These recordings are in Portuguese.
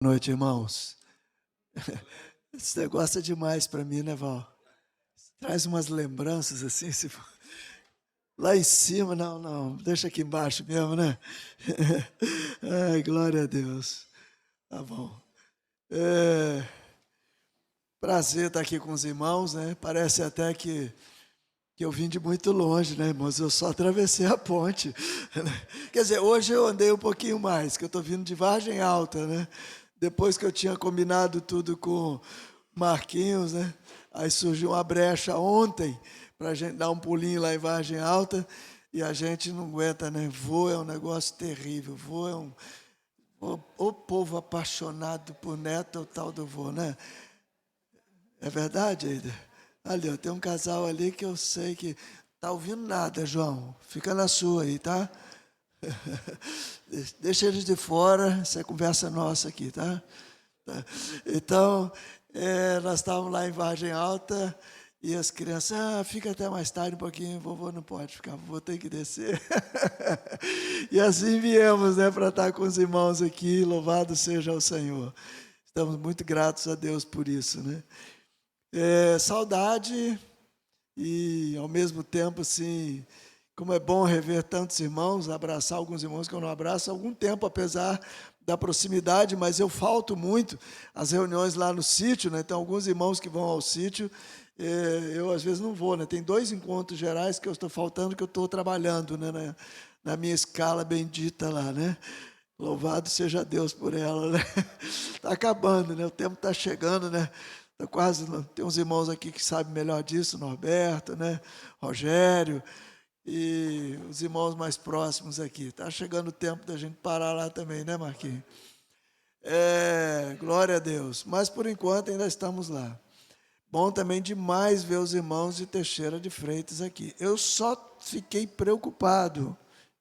Noite, irmãos. Esse negócio é demais para mim, né, Val? Traz umas lembranças assim, lá em cima, não, deixa aqui embaixo mesmo, né? Ai, glória a Deus. Tá bom. Prazer estar aqui com os irmãos, né? Parece até que eu vim de muito longe, né, irmãos? Eu só atravessei a ponte. Quer dizer, hoje eu andei um pouquinho mais, que eu estou vindo de Vargem Alta, né? Depois que eu tinha combinado tudo com Marquinhos, né? Aí surgiu uma brecha ontem para a gente dar um pulinho lá em Vargem Alta e a gente não aguenta, né? Voo é um negócio terrível. Voo é o povo apaixonado por neto, é o tal do vô, né? É verdade, Eida? Ali, ó, tem um casal ali que eu sei que tá ouvindo nada, João. Fica na sua aí, tá? Deixa eles de fora, essa é conversa nossa aqui, tá? Tá. Então, nós estávamos lá em Vargem Alta e as crianças, fica até mais tarde um pouquinho, vovô não pode ficar, vovô tem que descer. E assim viemos, né, para estar com os irmãos aqui, louvado seja o Senhor. Estamos muito gratos a Deus por isso, né? Saudade e, ao mesmo tempo, assim, como é bom rever tantos irmãos, abraçar alguns irmãos que eu não abraço há algum tempo, apesar da proximidade, mas eu falto muito às reuniões lá no sítio, né? Tem alguns irmãos que vão ao sítio, eu às vezes não vou, né? Tem 2 encontros gerais que eu estou faltando, que eu estou trabalhando, né? Na minha escala bendita lá, né? Louvado seja Deus por ela, né? Está acabando, né? O tempo está chegando, né? Tá quase, tem uns irmãos aqui que sabem melhor disso, Norberto, né? Rogério, e os irmãos mais próximos aqui. Está chegando o tempo da gente parar lá também, né, Marquinhos? Glória a Deus. Mas, por enquanto, ainda estamos lá. Bom também demais ver os irmãos de Teixeira de Freitas aqui. Eu só fiquei preocupado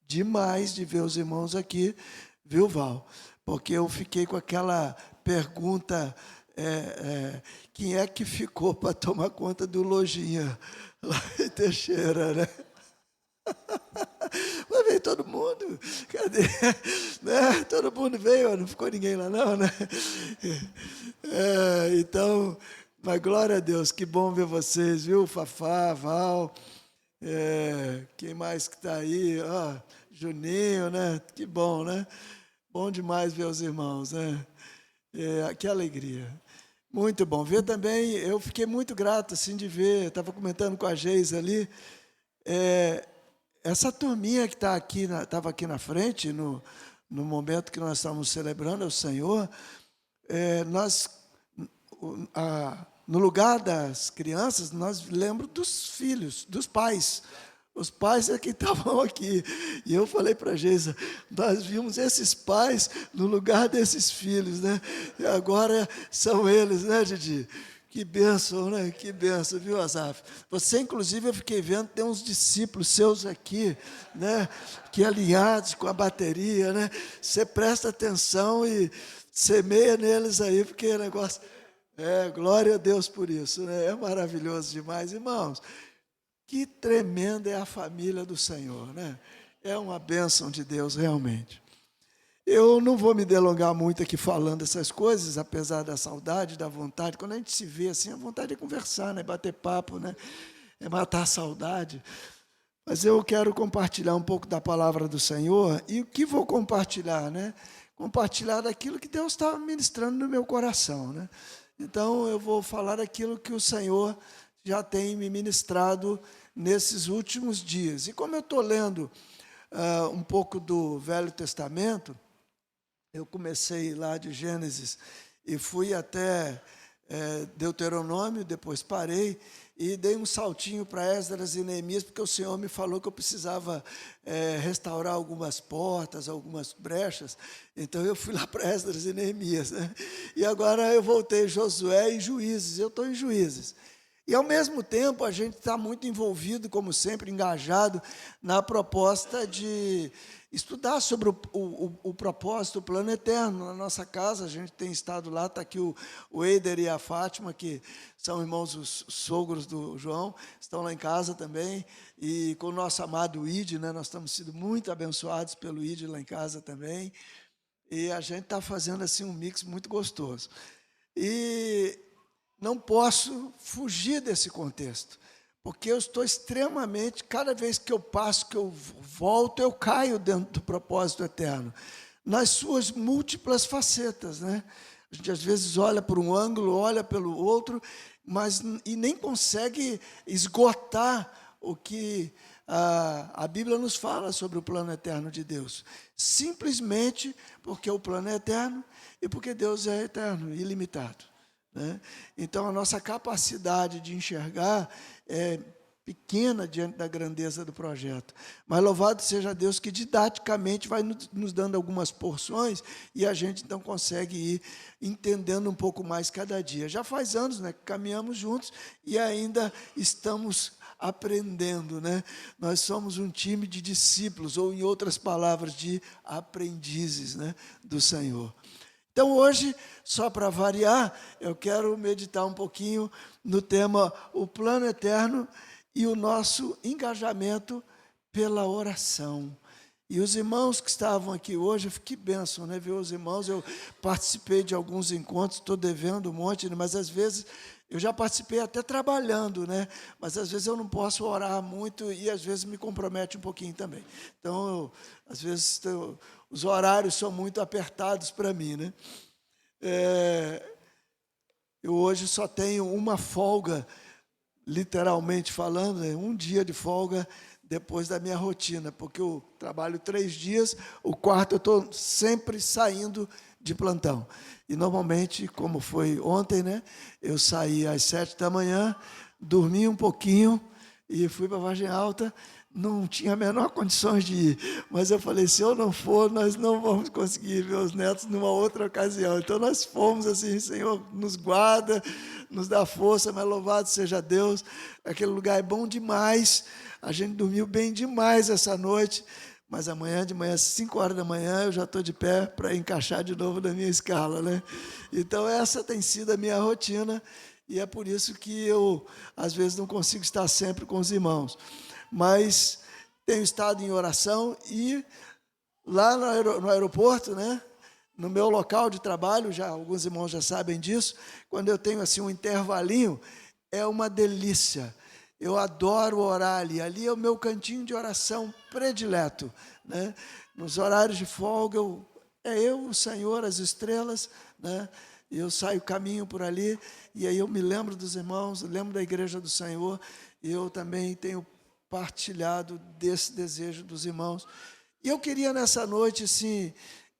demais de ver os irmãos aqui, viu, Val? Porque eu fiquei com aquela pergunta, quem é que ficou para tomar conta do Lojinha lá em Teixeira, né? Mas veio todo mundo, cadê? Né? Todo mundo veio, não ficou ninguém lá não, né? Então, mas glória a Deus, que bom ver vocês, viu? Fafá, Val, quem mais que está aí? Juninho, né? Que bom, né? Bom demais ver os irmãos, né? Que alegria. Muito bom. Ver também, eu fiquei muito grato, assim, de ver, estava comentando com a Geisa ali, essa turminha que está aqui, estava aqui na frente, no momento que nós estávamos celebrando o Senhor, nós, no lugar das crianças, nós lembramos dos filhos, dos pais. Os pais é que estavam aqui. E eu falei para a Geisa, nós vimos esses pais no lugar desses filhos, né? E agora são eles, né, Didi? Que bênção, né? Que bênção, viu, Asaf? Você, inclusive, eu fiquei vendo, tem uns discípulos seus aqui, né? Que alinhados com a bateria, né? Você presta atenção e semeia neles aí, porque o negócio... glória a Deus por isso, né? É maravilhoso demais, irmãos. Que tremenda é a família do Senhor, né? É uma bênção de Deus, realmente. Eu não vou me delongar muito aqui falando essas coisas, apesar da saudade, da vontade. Quando a gente se vê assim, a vontade é conversar, né? Bater papo, né? É matar a saudade. Mas eu quero compartilhar um pouco da palavra do Senhor. E o que vou compartilhar, né? Compartilhar daquilo que Deus está ministrando no meu coração, né? Então, eu vou falar daquilo que o Senhor já tem me ministrado nesses últimos dias. E como eu estou lendo um pouco do Velho Testamento, eu comecei lá de Gênesis e fui até Deuteronômio, depois parei e dei um saltinho para Esdras e Neemias, porque o Senhor me falou que eu precisava restaurar algumas portas, algumas brechas. Então eu fui lá para Esdras e Neemias, né? E agora eu voltei Josué e Juízes. Eu estou em Juízes. E, ao mesmo tempo, a gente está muito envolvido, como sempre, engajado na proposta de estudar sobre o propósito, o plano eterno. Na nossa casa, a gente tem estado lá, está aqui o Eider e a Fátima, que são irmãos, os sogros do João, estão lá em casa também, e com o nosso amado Ide, né, nós estamos sendo muito abençoados pelo Ide lá em casa também. E a gente está fazendo assim um mix muito gostoso. E não posso fugir desse contexto, porque eu estou extremamente, cada vez que eu passo, que eu volto, eu caio dentro do propósito eterno, nas suas múltiplas facetas, né? A gente às vezes olha por um ângulo, olha pelo outro, mas e nem consegue esgotar o que a Bíblia nos fala sobre o plano eterno de Deus. Simplesmente porque o plano é eterno e porque Deus é eterno, ilimitado, né? Então, a nossa capacidade de enxergar é pequena diante da grandeza do projeto. Mas louvado seja Deus que didaticamente vai nos dando algumas porções e a gente então consegue ir entendendo um pouco mais cada dia. Já faz anos, né, que caminhamos juntos e ainda estamos aprendendo, né? Nós somos um time de discípulos, ou em outras palavras, de aprendizes, né, do Senhor. Então, hoje, só para variar, eu quero meditar um pouquinho no tema o plano eterno e o nosso engajamento pela oração. E os irmãos que estavam aqui hoje, que bênção, né? Ver os irmãos, eu participei de alguns encontros, estou devendo um monte, mas às vezes eu já participei até trabalhando, né? Mas às vezes eu não posso orar muito e às vezes me compromete um pouquinho também. Então, às vezes, os horários são muito apertados para mim, né? Eu hoje só tenho uma folga, literalmente falando, né? Um dia de folga depois da minha rotina, porque eu trabalho 3 dias, o quarto eu estou sempre saindo de plantão. E normalmente, como foi ontem, né? Eu saí às 7 da manhã, dormi um pouquinho e fui para Vargem Alta. Não tinha a menor condições de ir, mas eu falei, se eu não for, nós não vamos conseguir ver os netos numa outra ocasião. Então, nós fomos assim, Senhor, nos guarda, nos dá força, mas louvado seja Deus. Aquele lugar é bom demais, a gente dormiu bem demais essa noite, mas amanhã de manhã, às 5 horas da manhã, eu já estou de pé para encaixar de novo na minha escala, né? Então, essa tem sido a minha rotina, e é por isso que eu, às vezes, não consigo estar sempre com os irmãos. Mas tenho estado em oração e lá no aeroporto, né, no meu local de trabalho, já alguns irmãos já sabem disso, quando eu tenho assim um intervalinho, é uma delícia. Eu adoro orar ali. Ali é o meu cantinho de oração predileto, né? Nos horários de folga, eu, o Senhor, as estrelas, né? Eu saio caminho por ali e aí eu me lembro dos irmãos, lembro da igreja do Senhor, e eu também tenho partilhado desse desejo dos irmãos. E eu queria nessa noite, assim,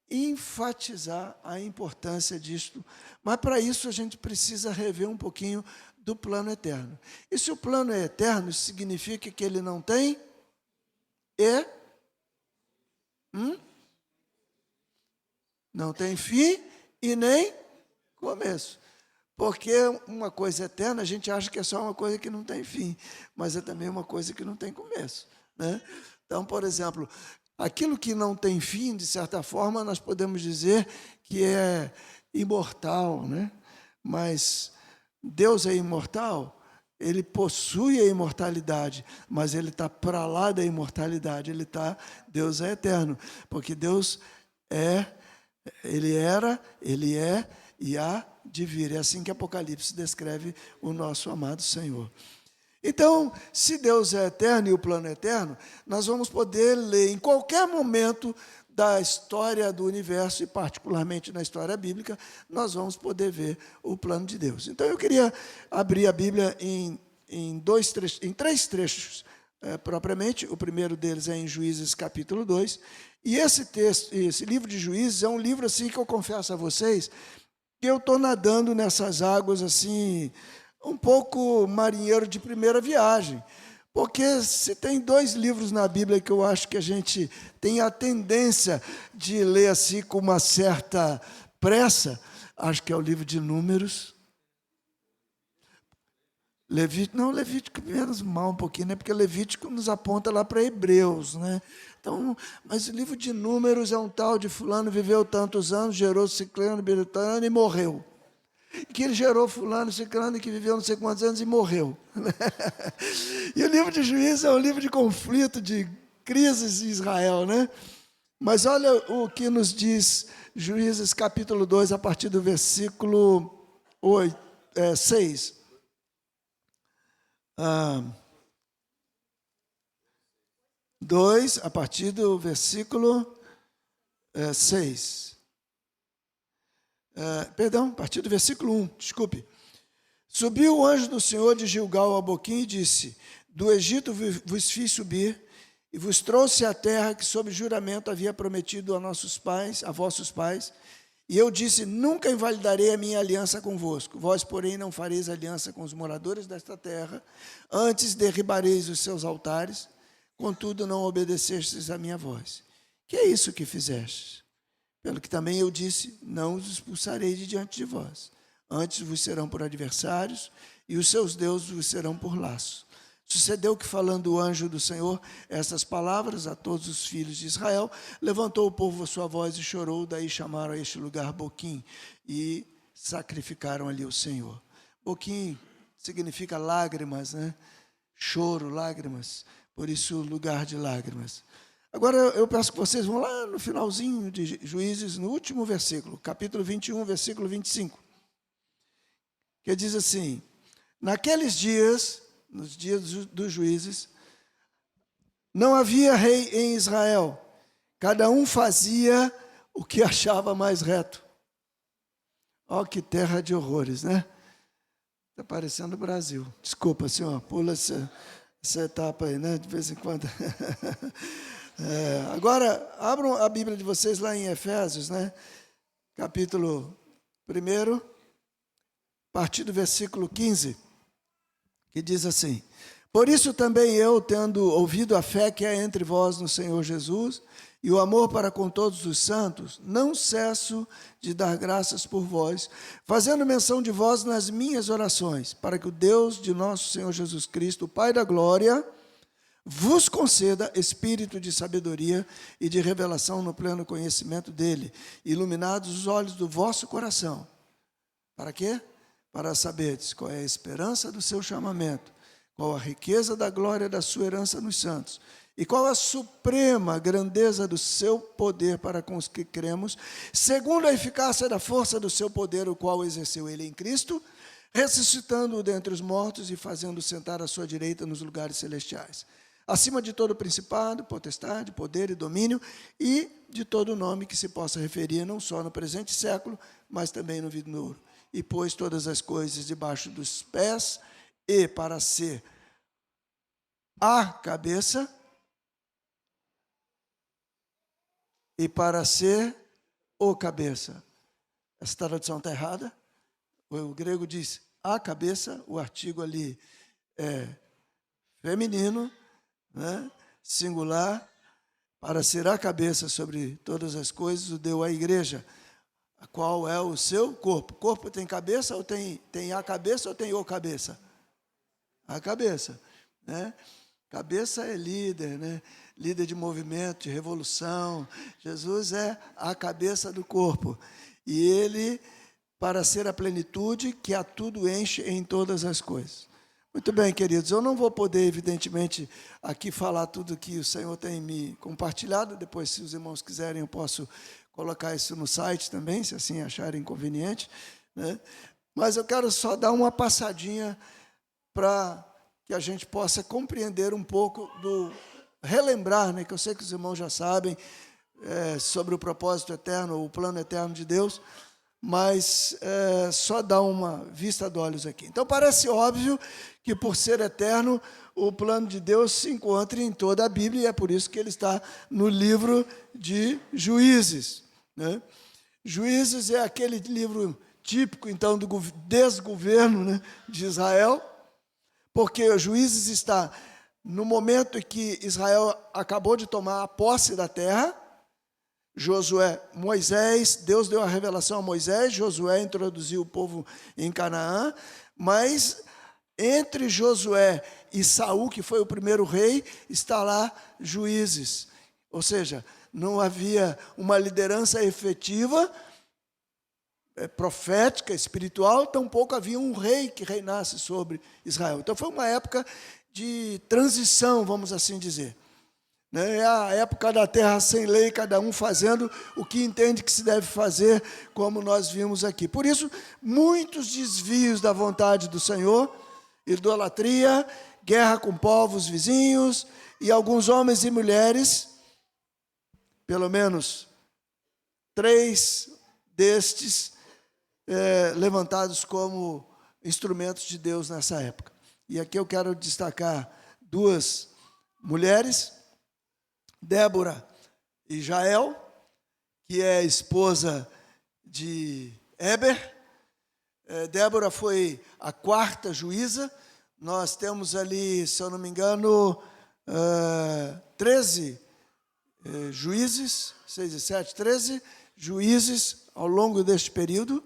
enfatizar a importância disto, mas para isso a gente precisa rever um pouquinho do plano eterno. E se o plano é eterno, isso significa que ele não tem não tem fim e nem começo. Porque uma coisa eterna, a gente acha que é só uma coisa que não tem fim, mas é também uma coisa que não tem começo, né? Então, por exemplo, aquilo que não tem fim, de certa forma, nós podemos dizer que é imortal, né? Mas Deus é imortal, Ele possui a imortalidade, mas Ele está para lá da imortalidade, Deus é eterno, porque Deus Ele era, Ele é e há de vir. É assim que Apocalipse descreve o nosso amado Senhor. Então, se Deus é eterno e o plano é eterno, nós vamos poder ler em qualquer momento da história do universo, e particularmente na história bíblica, nós vamos poder ver o plano de Deus. Então, eu queria abrir a Bíblia em 3 trechos, propriamente. O primeiro deles é em Juízes, capítulo 2. E esse livro de Juízes é um livro assim que eu confesso a vocês que eu estou nadando nessas águas assim, um pouco marinheiro de primeira viagem. Porque se tem 2 livros na Bíblia que eu acho que a gente tem a tendência de ler assim com uma certa pressa, acho que é o livro de Números. Levítico menos mal um pouquinho, né? Porque Levítico nos aponta lá para Hebreus, né? Então, mas o livro de Números é um tal de fulano, viveu tantos anos, gerou ciclano, belitano e morreu. Que ele gerou fulano, ciclano, que viveu não sei quantos anos e morreu. E o livro de Juízes é um livro de conflito, de crises em Israel, né? Mas olha o que nos diz Juízes capítulo 2, a partir do versículo 6. 2, a partir do versículo 6. Perdão, a partir do versículo 1, desculpe. Subiu o anjo do Senhor de Gilgal a Boquim e disse: do Egito vos fiz subir, e vos trouxe a terra que sob juramento havia prometido a nossos pais, a vossos pais. E eu disse: nunca invalidarei a minha aliança convosco. Vós, porém, não fareis aliança com os moradores desta terra, antes derribareis os seus altares, contudo não obedecestes à minha voz. Que é isso que fizestes? Pelo que também eu disse: não os expulsarei de diante de vós. Antes vos serão por adversários, e os seus deuses vos serão por laço. Sucedeu que, falando o anjo do Senhor essas palavras a todos os filhos de Israel, levantou o povo a sua voz e chorou. Daí chamaram a este lugar Boquim e sacrificaram ali o Senhor. Boquim significa lágrimas, né? Choro, lágrimas. Por isso, lugar de lágrimas. Agora, eu peço que vocês vão lá no finalzinho de Juízes, no último versículo, capítulo 21, versículo 25. Que diz assim: naqueles dias, nos dias dos juízes, não havia rei em Israel. Cada um fazia o que achava mais reto. Ó, que terra de horrores, né? Está parecendo o Brasil. Desculpa, senhor, pula essa etapa aí, né? De vez em quando. Agora, abram a Bíblia de vocês lá em Efésios, né? Capítulo 1, a partir do versículo 15. Que diz assim: por isso também eu, tendo ouvido a fé que há entre vós no Senhor Jesus, e o amor para com todos os santos, não cesso de dar graças por vós, fazendo menção de vós nas minhas orações, para que o Deus de nosso Senhor Jesus Cristo, o Pai da glória, vos conceda espírito de sabedoria e de revelação no pleno conhecimento dele, iluminados os olhos do vosso coração. Para quê? Para saberdes qual é a esperança do seu chamamento, qual a riqueza da glória da sua herança nos santos, e qual a suprema grandeza do seu poder para com os que cremos, segundo a eficácia da força do seu poder, o qual exerceu ele em Cristo, ressuscitando-o dentre os mortos e fazendo-o sentar à sua direita nos lugares celestiais, acima de todo principado, potestade, poder e domínio, e de todo nome que se possa referir, não só no presente século, mas também no vindouro. E pôs todas as coisas debaixo dos pés, e para ser a cabeça, e para ser o cabeça. Essa tradução está errada. O grego diz a cabeça, o artigo ali é feminino, né? Singular, para ser a cabeça sobre todas as coisas, o deu à igreja, a qual é o seu corpo. O corpo tem cabeça ou tem a cabeça ou tem o cabeça? A cabeça, né? Cabeça é líder, né? Líder de movimento, de revolução. Jesus é a cabeça do corpo. E ele, para ser a plenitude, que a tudo enche em todas as coisas. Muito bem, queridos, eu não vou poder, evidentemente, aqui falar tudo que o Senhor tem me compartilhado. Depois, se os irmãos quiserem, eu posso colocar isso no site também, se assim acharem conveniente, né? Mas eu quero só dar uma passadinha para que a gente possa compreender um pouco relembrar, né, que eu sei que os irmãos já sabem, sobre o propósito eterno, o plano eterno de Deus, mas só dar uma vista de olhos aqui. Então, parece óbvio que, por ser eterno, o plano de Deus se encontra em toda a Bíblia, e é por isso que ele está no livro de Juízes, né? Juízes é aquele livro típico, então, do desgoverno, né, de Israel, porque Juízes está no momento em que Israel acabou de tomar a posse da terra. Josué, Moisés, Deus deu a revelação a Moisés, Josué introduziu o povo em Canaã, mas entre Josué e Saul, que foi o primeiro rei, está lá Juízes. Ou seja, não havia uma liderança efetiva, profética, espiritual, tampouco havia um rei que reinasse sobre Israel. Então foi uma época de transição, vamos assim dizer. né? É a época da terra sem lei, cada um fazendo o que entende que se deve fazer, como nós vimos aqui. Por isso, muitos desvios da vontade do Senhor, idolatria, guerra com povos vizinhos, e alguns homens e mulheres, pelo menos 3 destes, levantados como instrumentos de Deus nessa época. E aqui eu quero destacar 2 mulheres, Débora e Jael, que é esposa de Éber. Débora foi a 4ª juíza. Nós temos ali, se eu não me engano, 13 juízes, 6 e 7, 13 juízes ao longo deste período.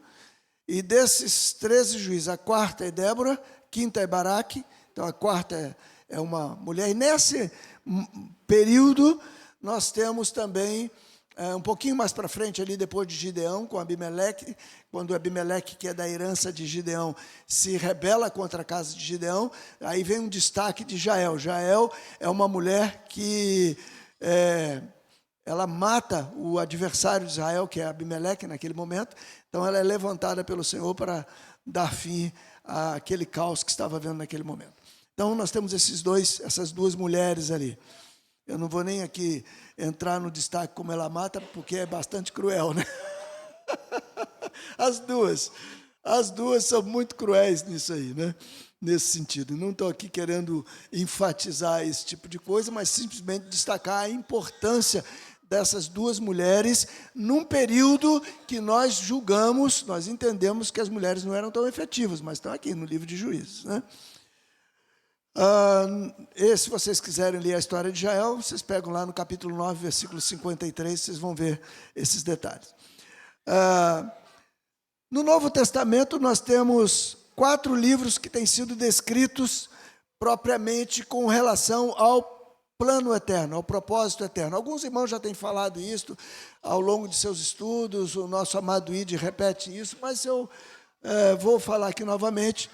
E desses 13 juízes, a 4ª é Débora, a 5ª é Baraque, então a 4ª é uma mulher. E nesse período, nós temos também, um pouquinho mais para frente, ali depois de Gideão, com Abimeleque, quando Abimeleque, que é da herança de Gideão, se rebela contra a casa de Gideão, aí vem um destaque de Jael. Jael é uma mulher que ela mata o adversário de Israel, que é Abimeleque, naquele momento. Então, ela é levantada pelo Senhor para dar fim àquele caos que estava havendo naquele momento. Então, nós temos essas 2 mulheres ali. Eu não vou nem aqui entrar no destaque como ela mata, porque é bastante cruel, né? As duas são muito cruéis nisso aí, né? Nesse sentido. Não estou aqui querendo enfatizar esse tipo de coisa, mas simplesmente destacar a importância dessas 2 mulheres num período que nós julgamos, nós entendemos que as mulheres não eram tão efetivas, mas estão aqui no livro de Juízes, né? E se vocês quiserem ler a história de Jael, vocês pegam lá no capítulo 9, versículo 53, vocês vão ver esses detalhes. No Novo Testamento, nós temos 4 livros que têm sido descritos propriamente com relação ao plano eterno, ao propósito eterno. Alguns irmãos já têm falado isso ao longo de seus estudos, o nosso amado Ide repete isso, mas eu vou falar aqui novamente,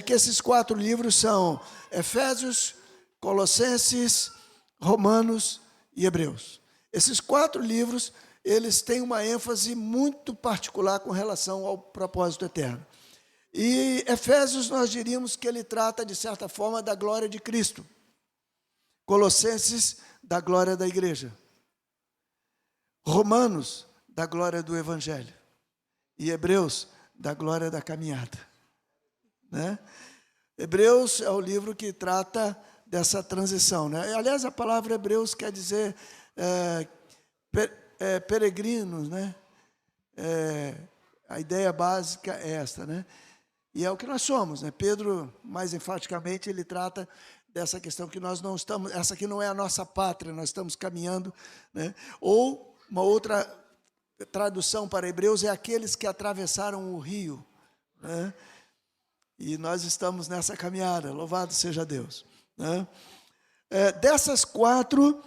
que esses 4 livros são Efésios, Colossenses, Romanos e Hebreus. Esses 4 livros, eles têm uma ênfase muito particular com relação ao propósito eterno. E Efésios, nós diríamos que ele trata, de certa forma, da glória de Cristo. Colossenses, da glória da igreja. Romanos, da glória do evangelho. E Hebreus, da glória da caminhada, né? Hebreus é o livro que trata dessa transição, né? Aliás, a palavra Hebreus quer dizer peregrinos, né? A ideia básica é esta, né? E é o que nós somos, né? Pedro, mais enfaticamente, ele trata dessa questão que nós não estamos, essa aqui não é a nossa pátria, nós estamos caminhando, né? Ou uma outra tradução para Hebreus é aqueles que atravessaram o rio, né? E nós estamos nessa caminhada, louvado seja Deus, né? Dessas 4,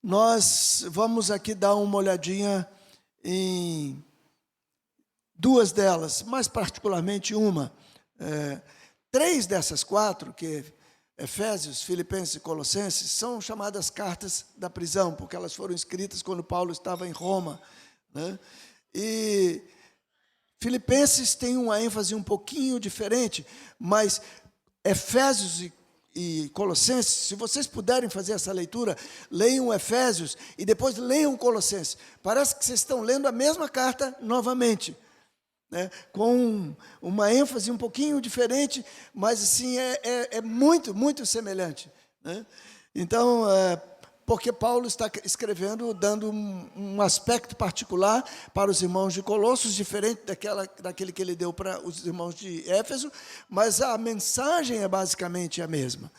nós vamos aqui dar uma olhadinha em 2 delas, mais particularmente uma. 3 dessas 4, que Efésios, Filipenses e Colossenses, são chamadas cartas da prisão, porque elas foram escritas quando Paulo estava em Roma, né? E Filipenses tem uma ênfase um pouquinho diferente, mas Efésios e Colossenses, se vocês puderem fazer essa leitura, leiam Efésios e depois leiam Colossenses. Parece que vocês estão lendo a mesma carta novamente, né? Com uma ênfase um pouquinho diferente, mas assim é muito, muito semelhante, né? Então, porque Paulo está escrevendo, dando um aspecto particular para os irmãos de Colossos, diferente daquele que ele deu para os irmãos de Éfeso, mas a mensagem é basicamente a mesma.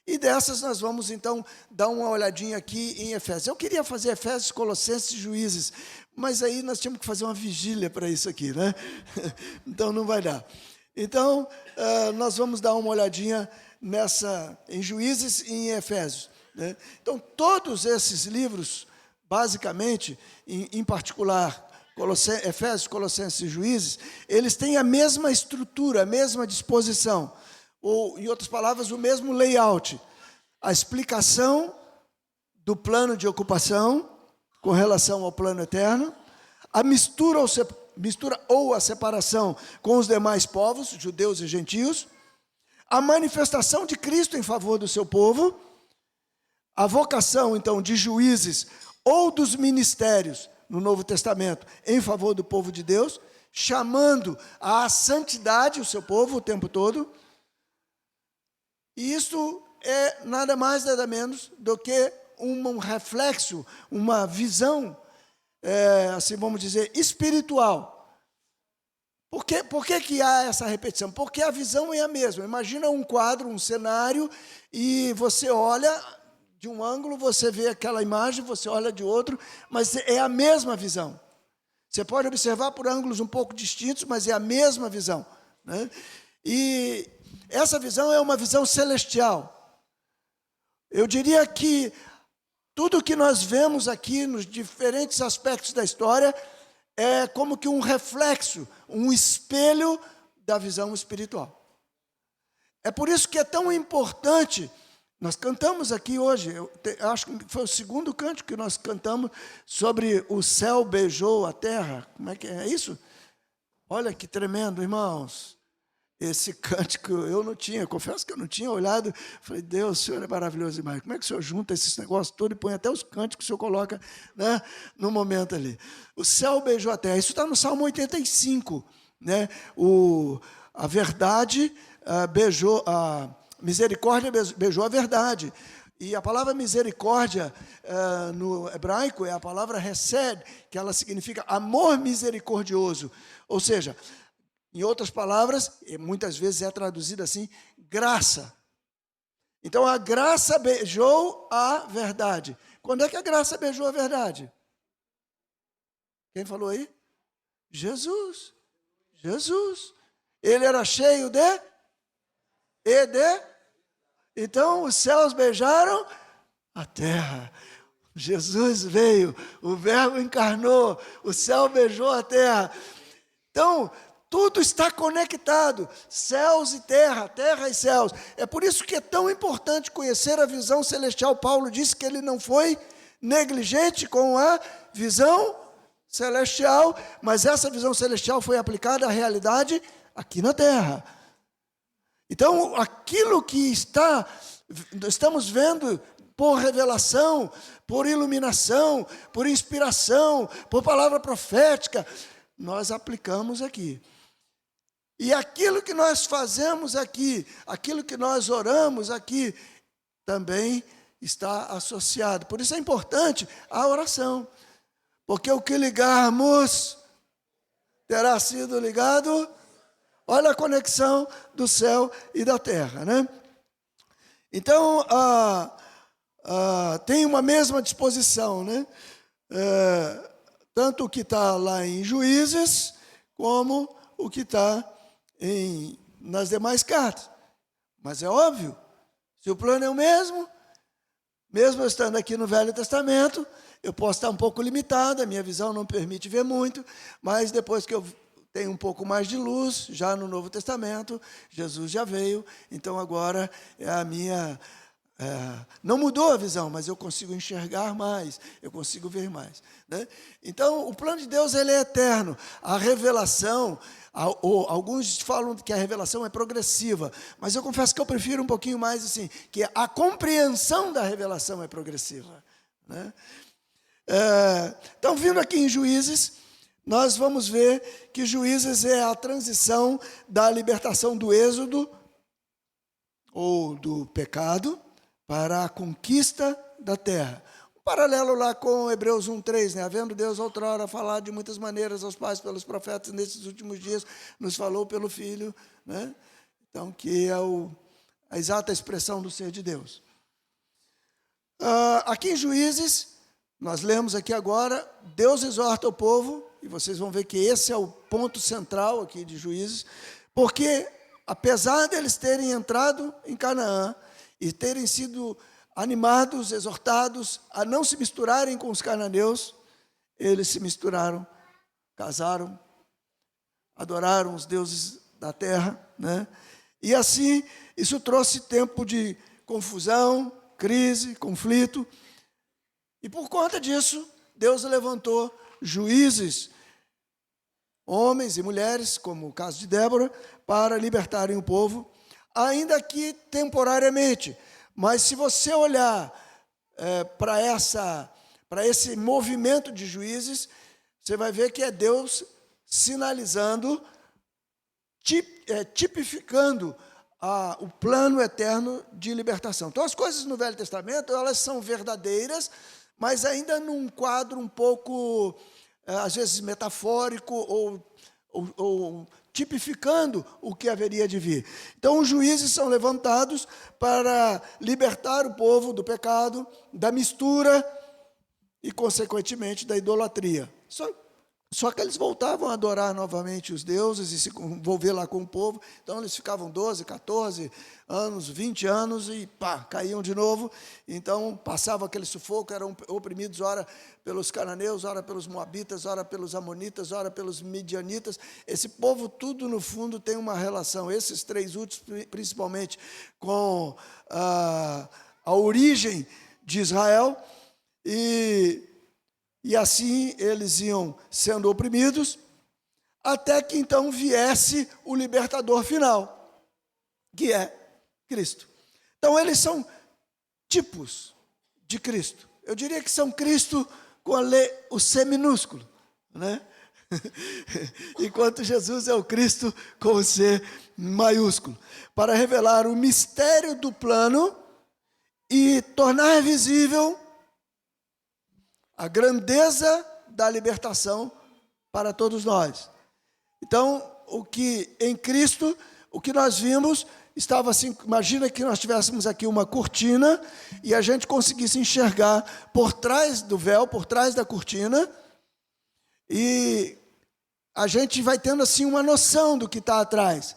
E dessas nós vamos, então, dar uma olhadinha aqui em Efésios. Eu queria fazer Efésios, Colossenses e Juízes, mas aí nós tínhamos que fazer uma vigília para isso aqui, né? Então, não vai dar. Então, nós vamos dar uma olhadinha em Juízes e em Efésios, né? Então, todos esses livros, basicamente, em particular, Efésios, Colossenses e Juízes, eles têm a mesma estrutura, a mesma disposição, ou, em outras palavras, o mesmo layout. a explicação do plano de ocupação com relação ao plano eterno, a mistura ou a separação com os demais povos, judeus e gentios, a manifestação de Cristo em favor do seu povo, a vocação, então, de juízes ou dos ministérios no Novo Testamento em favor do povo de Deus, chamando à santidade o seu povo o tempo todo. E isso é nada mais, nada menos do que um reflexo, uma visão, assim vamos dizer, espiritual. Por que há essa repetição? Porque a visão é a mesma. Imagina um quadro, um cenário, e você olha de um ângulo, você vê aquela imagem, você olha de outro, mas é a mesma visão. Você pode observar por ângulos um pouco distintos, mas é a mesma visão, né? E essa visão é uma visão celestial. Eu diria que tudo que nós vemos aqui nos diferentes aspectos da história é como que um reflexo, um espelho da visão espiritual. É por isso que é tão importante. Nós cantamos aqui hoje, eu acho que foi o segundo cântico que nós cantamos sobre o céu beijou a terra. Como é que é isso? Olha que tremendo, irmãos. Esse cântico eu não tinha, confesso que eu não tinha olhado. Falei, Deus, o Senhor é maravilhoso demais. Como é que o Senhor junta esses negócios todos e põe até os cânticos que o Senhor coloca, né, no momento ali? O céu beijou a terra. Isso está no Salmo 85. Né? A verdade beijou a misericórdia beijou a verdade. E a palavra misericórdia, no hebraico, é a palavra hesed, que ela significa amor misericordioso. Ou seja, em outras palavras, e muitas vezes é traduzida assim, graça. Então, a graça beijou a verdade. Quando é que a graça beijou a verdade? Quem falou aí? Jesus. Jesus. Ele era cheio de... Então, os céus beijaram a terra. Jesus veio, o Verbo encarnou, o céu beijou a terra. Então, tudo está conectado, céus e terra, terra e céus. É por isso que é tão importante conhecer a visão celestial. Paulo disse que ele não foi negligente com a visão celestial, mas essa visão celestial foi aplicada à realidade aqui na terra. Então, aquilo que estamos vendo por revelação, por iluminação, por inspiração, por palavra profética, nós aplicamos aqui. E aquilo que nós fazemos aqui, aquilo que nós oramos aqui, também está associado. Por isso é importante a oração. Porque o que ligarmos terá sido ligado. Olha a conexão do céu e da terra, né? Então, tem uma mesma disposição, né? Tanto o que está lá em Juízes, como o que está nas demais cartas. Mas é óbvio, se o plano é o mesmo eu estando aqui no Velho Testamento, eu posso estar um pouco limitado, a minha visão não permite ver muito, mas depois que eu tenho um pouco mais de luz, já no Novo Testamento, Jesus já veio, então agora é a minha... não mudou a visão, mas eu consigo enxergar mais, eu consigo ver mais, né? Então, o plano de Deus ele é eterno. A revelação, alguns falam que a revelação é progressiva, mas eu confesso que eu prefiro um pouquinho mais assim, que a compreensão da revelação é progressiva, né? Então, vindo aqui em Juízes, nós vamos ver que Juízes é a transição da libertação do êxodo, ou do pecado, para a conquista da terra. Um paralelo lá com Hebreus 1:3, né? Havendo Deus outrora falado de muitas maneiras aos pais pelos profetas, nesses últimos dias nos falou pelo Filho, né? Então, que é a exata expressão do ser de Deus. Aqui em Juízes, nós lemos aqui agora, Deus exorta o povo, e vocês vão ver que esse é o ponto central aqui de Juízes, porque apesar deles terem entrado em Canaã, e terem sido animados, exortados a não se misturarem com os cananeus, eles se misturaram, casaram, adoraram os deuses da terra, né? E assim, isso trouxe tempo de confusão, crise, conflito. E por conta disso, Deus levantou juízes, homens e mulheres, como o caso de Débora, para libertarem o povo, ainda que temporariamente. Mas se você olhar para esse movimento de juízes, você vai ver que é Deus sinalizando, tipificando o plano eterno de libertação. Então, as coisas no Velho Testamento, elas são verdadeiras, mas ainda num quadro um pouco, às vezes, metafórico ou tipificando o que haveria de vir. Então, os juízes são levantados para libertar o povo do pecado, da mistura e, consequentemente, da idolatria. Só que eles voltavam a adorar novamente os deuses e se envolver lá com o povo. Então, eles ficavam 12, 14 anos, 20 anos e caíam de novo. Então, passava aquele sufoco, eram oprimidos, ora pelos cananeus, ora pelos moabitas, ora pelos amonitas, ora pelos midianitas. Esse povo, tudo no fundo, tem uma relação, esses três últimos, principalmente, com a origem de Israel. E assim eles iam sendo oprimidos, até que então viesse o libertador final, que é Cristo. Então eles são tipos de Cristo. Eu diria que são Cristo com o C minúsculo, né? Enquanto Jesus é o Cristo com o C maiúsculo, para revelar o mistério do plano e tornar visível a grandeza da libertação para todos nós. Então, em Cristo, o que nós vimos, estava assim, imagina que nós tivéssemos aqui uma cortina, e a gente conseguisse enxergar por trás do véu, por trás da cortina, e a gente vai tendo assim uma noção do que está atrás.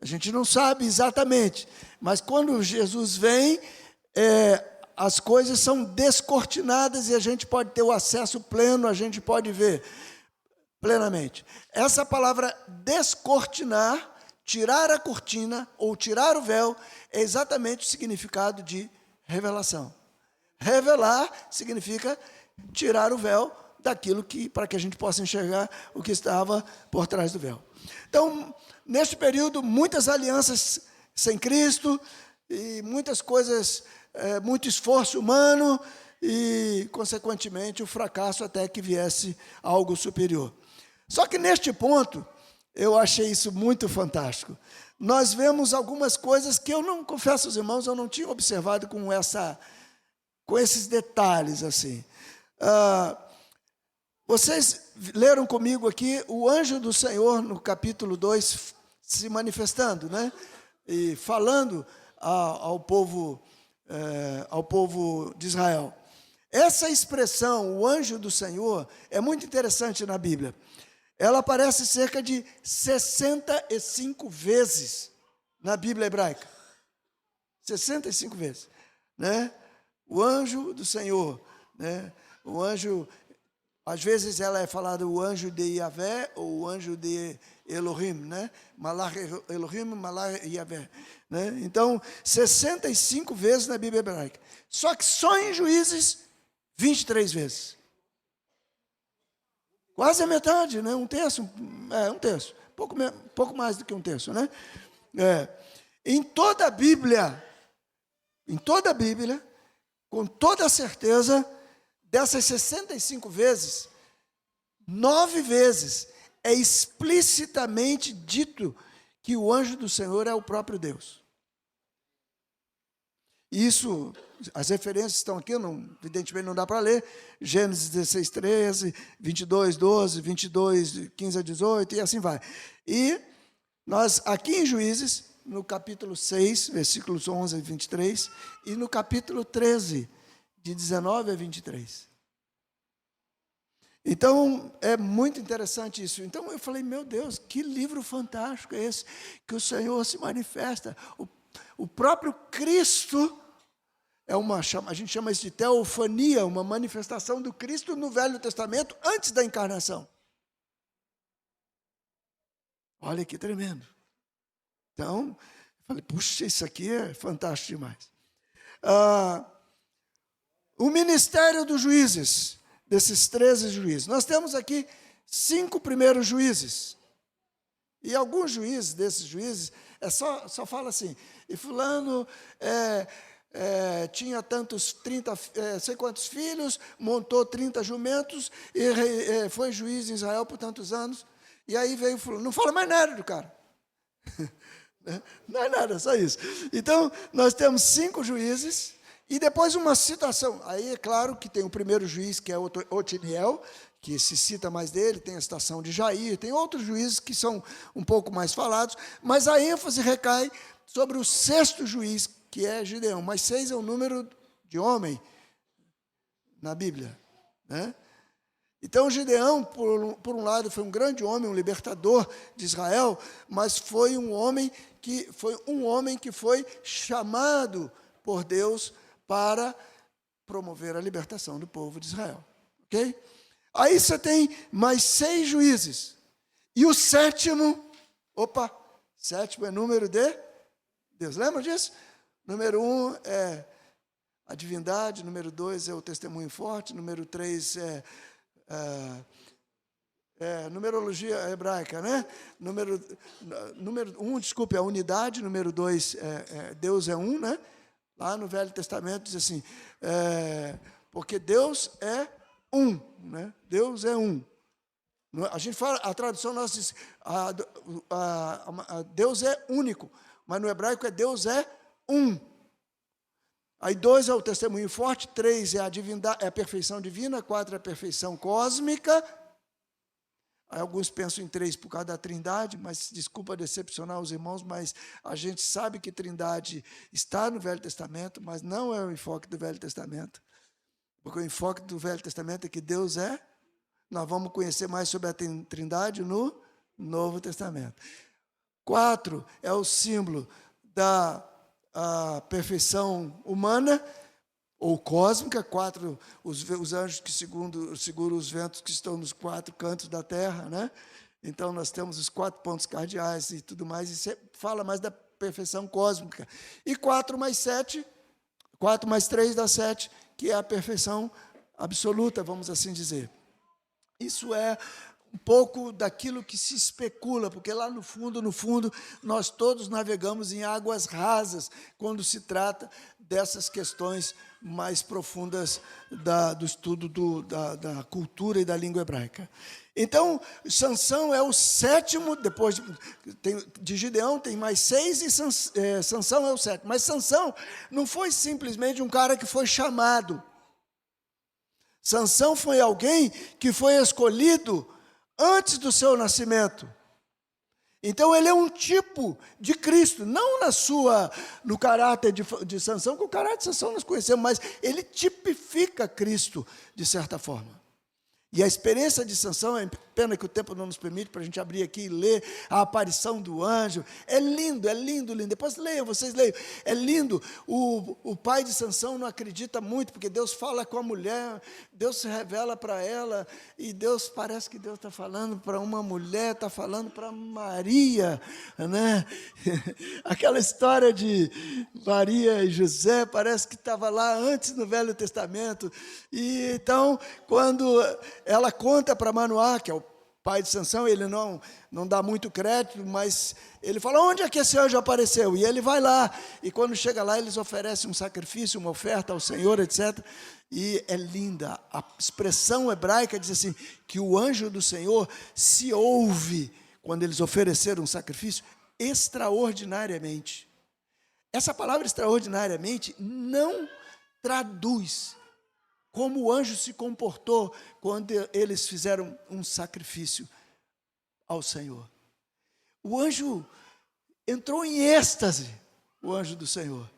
A gente não sabe exatamente, mas quando Jesus vem, as coisas são descortinadas e a gente pode ter o acesso pleno, a gente pode ver plenamente. Essa palavra descortinar, tirar a cortina ou tirar o véu, é exatamente o significado de revelação. Revelar significa tirar o véu daquilo para que a gente possa enxergar o que estava por trás do véu. Então, neste período, muitas alianças sem Cristo e muitas coisas, muito esforço humano e, consequentemente, o fracasso até que viesse algo superior. Só que neste ponto, eu achei isso muito fantástico. Nós vemos algumas coisas que eu não, confesso aos irmãos, eu não tinha observado com esses detalhes assim. Vocês leram comigo aqui o anjo do Senhor, no capítulo 2, se manifestando, né? E falando ao povo de Israel. Essa expressão, o anjo do Senhor, é muito interessante na Bíblia. Ela aparece cerca de 65 vezes na Bíblia hebraica. 65 vezes, né? O anjo do Senhor, né? O anjo, às vezes ela é falada o anjo de Yahvé ou o anjo de Elohim, né? Malach Elohim, Malach Yahvé, né? Então, 65 vezes na Bíblia hebraica. Só que só em Juízes, 23 vezes. Quase a metade, né? Um terço, pouco mais do que um terço, né? Em toda a Bíblia, com toda a certeza, dessas 65 vezes, 9 vezes é explicitamente dito que o anjo do Senhor é o próprio Deus. Isso, as referências estão aqui, evidentemente não dá para ler, Gênesis 16, 13, 22, 12, 22, 15 a 18, e assim vai. E nós, aqui em Juízes, no capítulo 6, versículos 11 a 23, e no capítulo 13, de 19 a 23. Então, é muito interessante isso. Então, eu falei, meu Deus, que livro fantástico é esse, que o Senhor se manifesta. O próprio Cristo, a gente chama isso de teofania, uma manifestação do Cristo no Velho Testamento, antes da encarnação. Olha que tremendo. Então, eu falei, puxa, isso aqui é fantástico demais. O ministério dos juízes, desses 13 juízes. Nós temos aqui 5 primeiros juízes. E alguns juízes, desses juízes, só fala assim, e fulano tinha tantos, 30, sei quantos filhos, montou 30 jumentos, e foi juiz em Israel por tantos anos, e aí veio fulano. Não fala mais nada do cara. Não é nada, só isso. Então, nós temos 5 juízes, e depois uma citação. Aí é claro que tem o primeiro juiz, que é Otiniel, que se cita mais dele, tem a citação de Jair, tem outros juízes que são um pouco mais falados, mas a ênfase recai sobre o 6º juiz, que é Gideão. Mas 6 é o número de homem na Bíblia, né? Então, Gideão, por um lado, foi um grande homem, um libertador de Israel, mas foi um homem que foi chamado por Deus para promover a libertação do povo de Israel. Ok? Aí você tem mais 6 juízes. E o 7º, sétimo é número de Deus. Lembra disso? Número 1 é a divindade, número 2 é o testemunho forte, número 3 numerologia hebraica, né? Número 1, desculpe, a unidade, número 2, Deus é um, né? Lá no Velho Testamento diz assim, porque Deus é um, né? Deus é um. A gente fala, a tradução nossa diz, Deus é único, mas no hebraico é Deus é um. Aí 2 é o testemunho forte, 3 é a divindade, é a perfeição divina, 4 é a perfeição cósmica. Aí alguns pensam em 3 por causa da trindade, mas desculpa decepcionar os irmãos, mas a gente sabe que trindade está no Velho Testamento, mas não é o enfoque do Velho Testamento. Porque o enfoque do Velho Testamento é que Deus é. Nós vamos conhecer mais sobre a trindade no Novo Testamento. 4 é o símbolo da perfeição humana ou cósmica. 4, os anjos que seguram os ventos que estão nos 4 cantos da terra, né? Então, nós temos os 4 pontos cardeais e tudo mais, e você fala mais da perfeição cósmica. E 4 mais 3 dá 7, que é a perfeição absoluta, vamos assim dizer. Isso é um pouco daquilo que se especula, porque lá no fundo, nós todos navegamos em águas rasas, quando se trata dessas questões mais profundas do estudo da cultura e da língua hebraica. Então, Sansão é o 7º, depois de Gideão tem mais 6, e Sansão é o 7º. Mas Sansão não foi simplesmente um cara que foi chamado. Sansão foi alguém que foi escolhido antes do seu nascimento. Então, ele é um tipo de Cristo, não no caráter de Sansão, que o caráter de Sansão nós conhecemos, mas ele tipifica Cristo, de certa forma. E a experiência de Sansão, é pena que o tempo não nos permite para a gente abrir aqui e ler a aparição do anjo. É lindo, lindo. Depois leiam, vocês leiam. É lindo. O pai de Sansão não acredita muito, porque Deus fala com a mulher, Deus se revela para ela, e parece que Deus está falando para uma mulher, está falando para Maria, né? Aquela história de Maria e José, parece que estava lá antes no Velho Testamento. E então, quando ela conta para Manoá, que é o pai de Sansão, ele não dá muito crédito, mas ele fala, onde é que esse anjo apareceu? E ele vai lá, e quando chega lá, eles oferecem um sacrifício, uma oferta ao Senhor, etc. E é linda, a expressão hebraica diz assim, que o anjo do Senhor se ouve, quando eles ofereceram um sacrifício, extraordinariamente. Essa palavra extraordinariamente não traduz como o anjo se comportou quando eles fizeram um sacrifício ao Senhor. O anjo entrou em êxtase, o anjo do Senhor.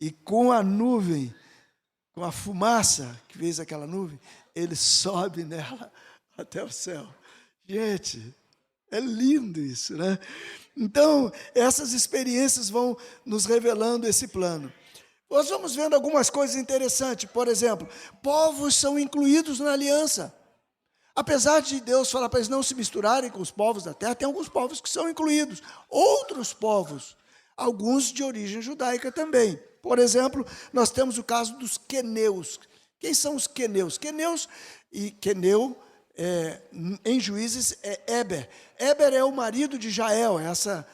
E com a nuvem, com a fumaça que fez aquela nuvem, ele sobe nela até o céu. Gente, é lindo isso, né? Então, essas experiências vão nos revelando esse plano. Nós vamos vendo algumas coisas interessantes. Por exemplo, povos são incluídos na aliança. Apesar de Deus falar para eles não se misturarem com os povos da terra, tem alguns povos que são incluídos. Outros povos, alguns de origem judaica também. Por exemplo, nós temos o caso dos queneus. Quem são os queneus? Queneu, em Juízes, é Éber. Éber é o marido de Jael, essa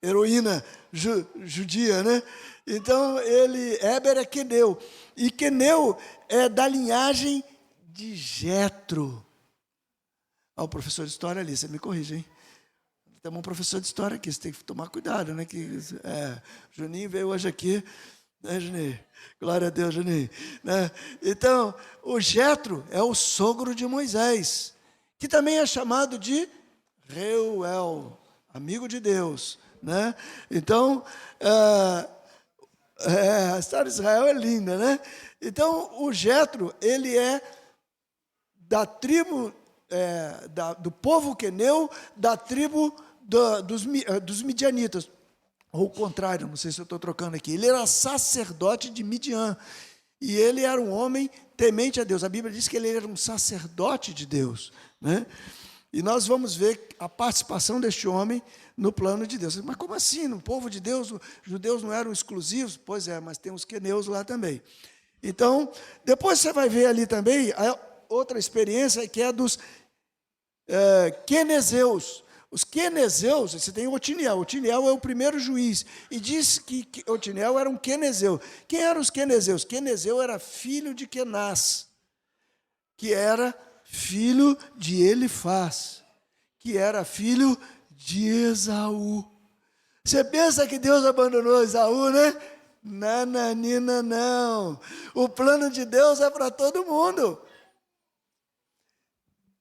heroína judia, né? Então, Éber é queneu. E queneu é da linhagem de Jetro. O professor de história ali, você me corrige, hein? Temos um professor de história aqui, você tem que tomar cuidado, né? Juninho veio hoje aqui, né, Juninho? Glória a Deus, Juninho. Né? Então, o Jetro é o sogro de Moisés, que também é chamado de Reuel, amigo de Deus. Né? Então, a história de Israel é linda, né? Então, o Jetro, ele é da tribo, do povo queneu, da tribo dos midianitas. Ou o contrário, não sei se eu estou trocando aqui. Ele era sacerdote de Midian. E ele era um homem temente a Deus. A Bíblia diz que ele era um sacerdote de Deus. Né? E nós vamos ver a participação deste homem no plano de Deus. Mas como assim? No povo de Deus, os judeus não eram exclusivos? Pois é, mas tem os queneus lá também. Então, depois você vai ver ali também a outra experiência, que é a dos quenezeus. Os quenezeus, você tem Otiniel. Otiniel é o primeiro juiz. E diz que Otiniel era um quenezeu. Quem eram os quenezeus? Quenezeu era filho de Kenaz, que era filho de Elifaz, que era filho de Esaú. Você pensa que Deus abandonou Esaú, né? Nananina, não. O plano de Deus é para todo mundo.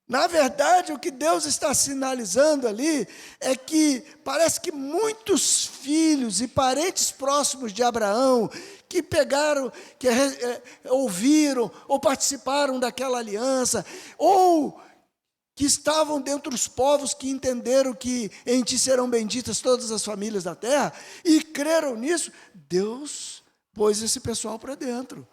Na verdade, o que Deus está sinalizando ali é que parece que muitos filhos e parentes próximos de Abraão que pegaram, que ouviram ou participaram daquela aliança, ou que estavam dentre os povos que entenderam que em ti serão benditas todas as famílias da terra, e creram nisso, Deus pôs esse pessoal para dentro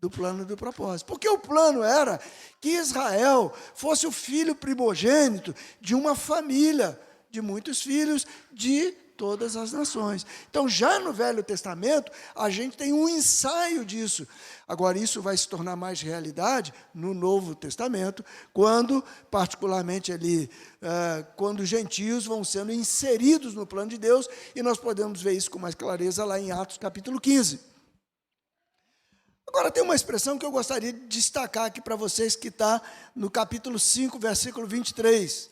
do plano do propósito. Porque o plano era que Israel fosse o filho primogênito de uma família, de muitos filhos, de todas as nações. Então, já no Velho Testamento, a gente tem um ensaio disso. Agora, isso vai se tornar mais realidade no Novo Testamento, quando, particularmente ali, quando os gentios vão sendo inseridos no plano de Deus, e nós podemos ver isso com mais clareza lá em Atos capítulo 15. Agora, tem uma expressão que eu gostaria de destacar aqui para vocês, que está no capítulo 5, versículo 23.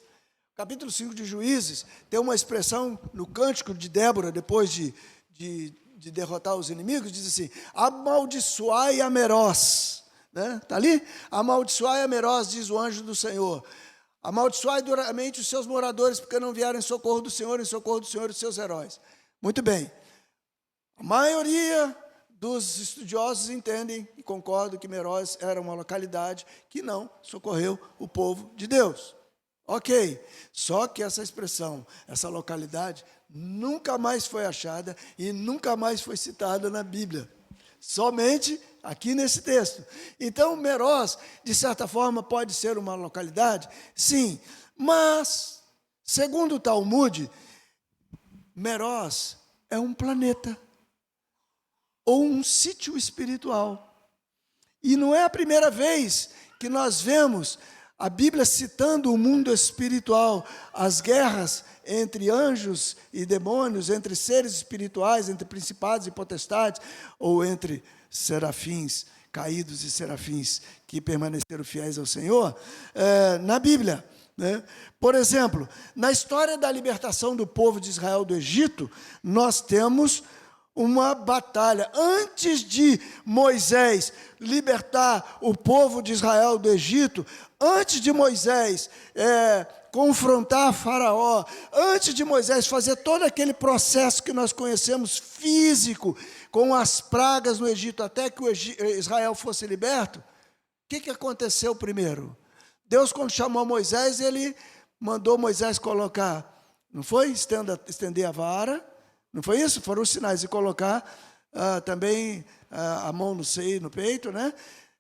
Capítulo 5 de Juízes, tem uma expressão no cântico de Débora, depois de derrotar os inimigos, diz assim: amaldiçoai a Meroz. Está ali? Amaldiçoai a Meroz, diz o anjo do Senhor. Amaldiçoai duramente os seus moradores, porque não vieram em socorro do Senhor, e os seus heróis. Muito bem. A maioria dos estudiosos entendem e concordam que Meroz era uma localidade que não socorreu o povo de Deus. Ok, só que essa expressão, essa localidade, nunca mais foi achada e nunca mais foi citada na Bíblia. Somente aqui nesse texto. Então, Meroz, de certa forma, pode ser uma localidade? Sim, mas, segundo o Talmud, Meroz é um planeta ou um sítio espiritual. E não é a primeira vez que nós vemos a Bíblia citando o mundo espiritual, as guerras entre anjos e demônios, entre seres espirituais, entre principados e potestades, ou entre serafins caídos e serafins que permaneceram fiéis ao Senhor, na Bíblia. Né? Por exemplo, na história da libertação do povo de Israel do Egito, nós temos uma batalha. Antes de Moisés libertar o povo de Israel do Egito, antes de Moisés confrontar Faraó, antes de Moisés fazer todo aquele processo que nós conhecemos físico, com as pragas no Egito, até que Israel fosse liberto, o que aconteceu primeiro? Deus, quando chamou Moisés, ele mandou Moisés colocar, não foi? Estender a vara. Não foi isso? Foram os sinais. E colocar também a mão no seio, no peito, né?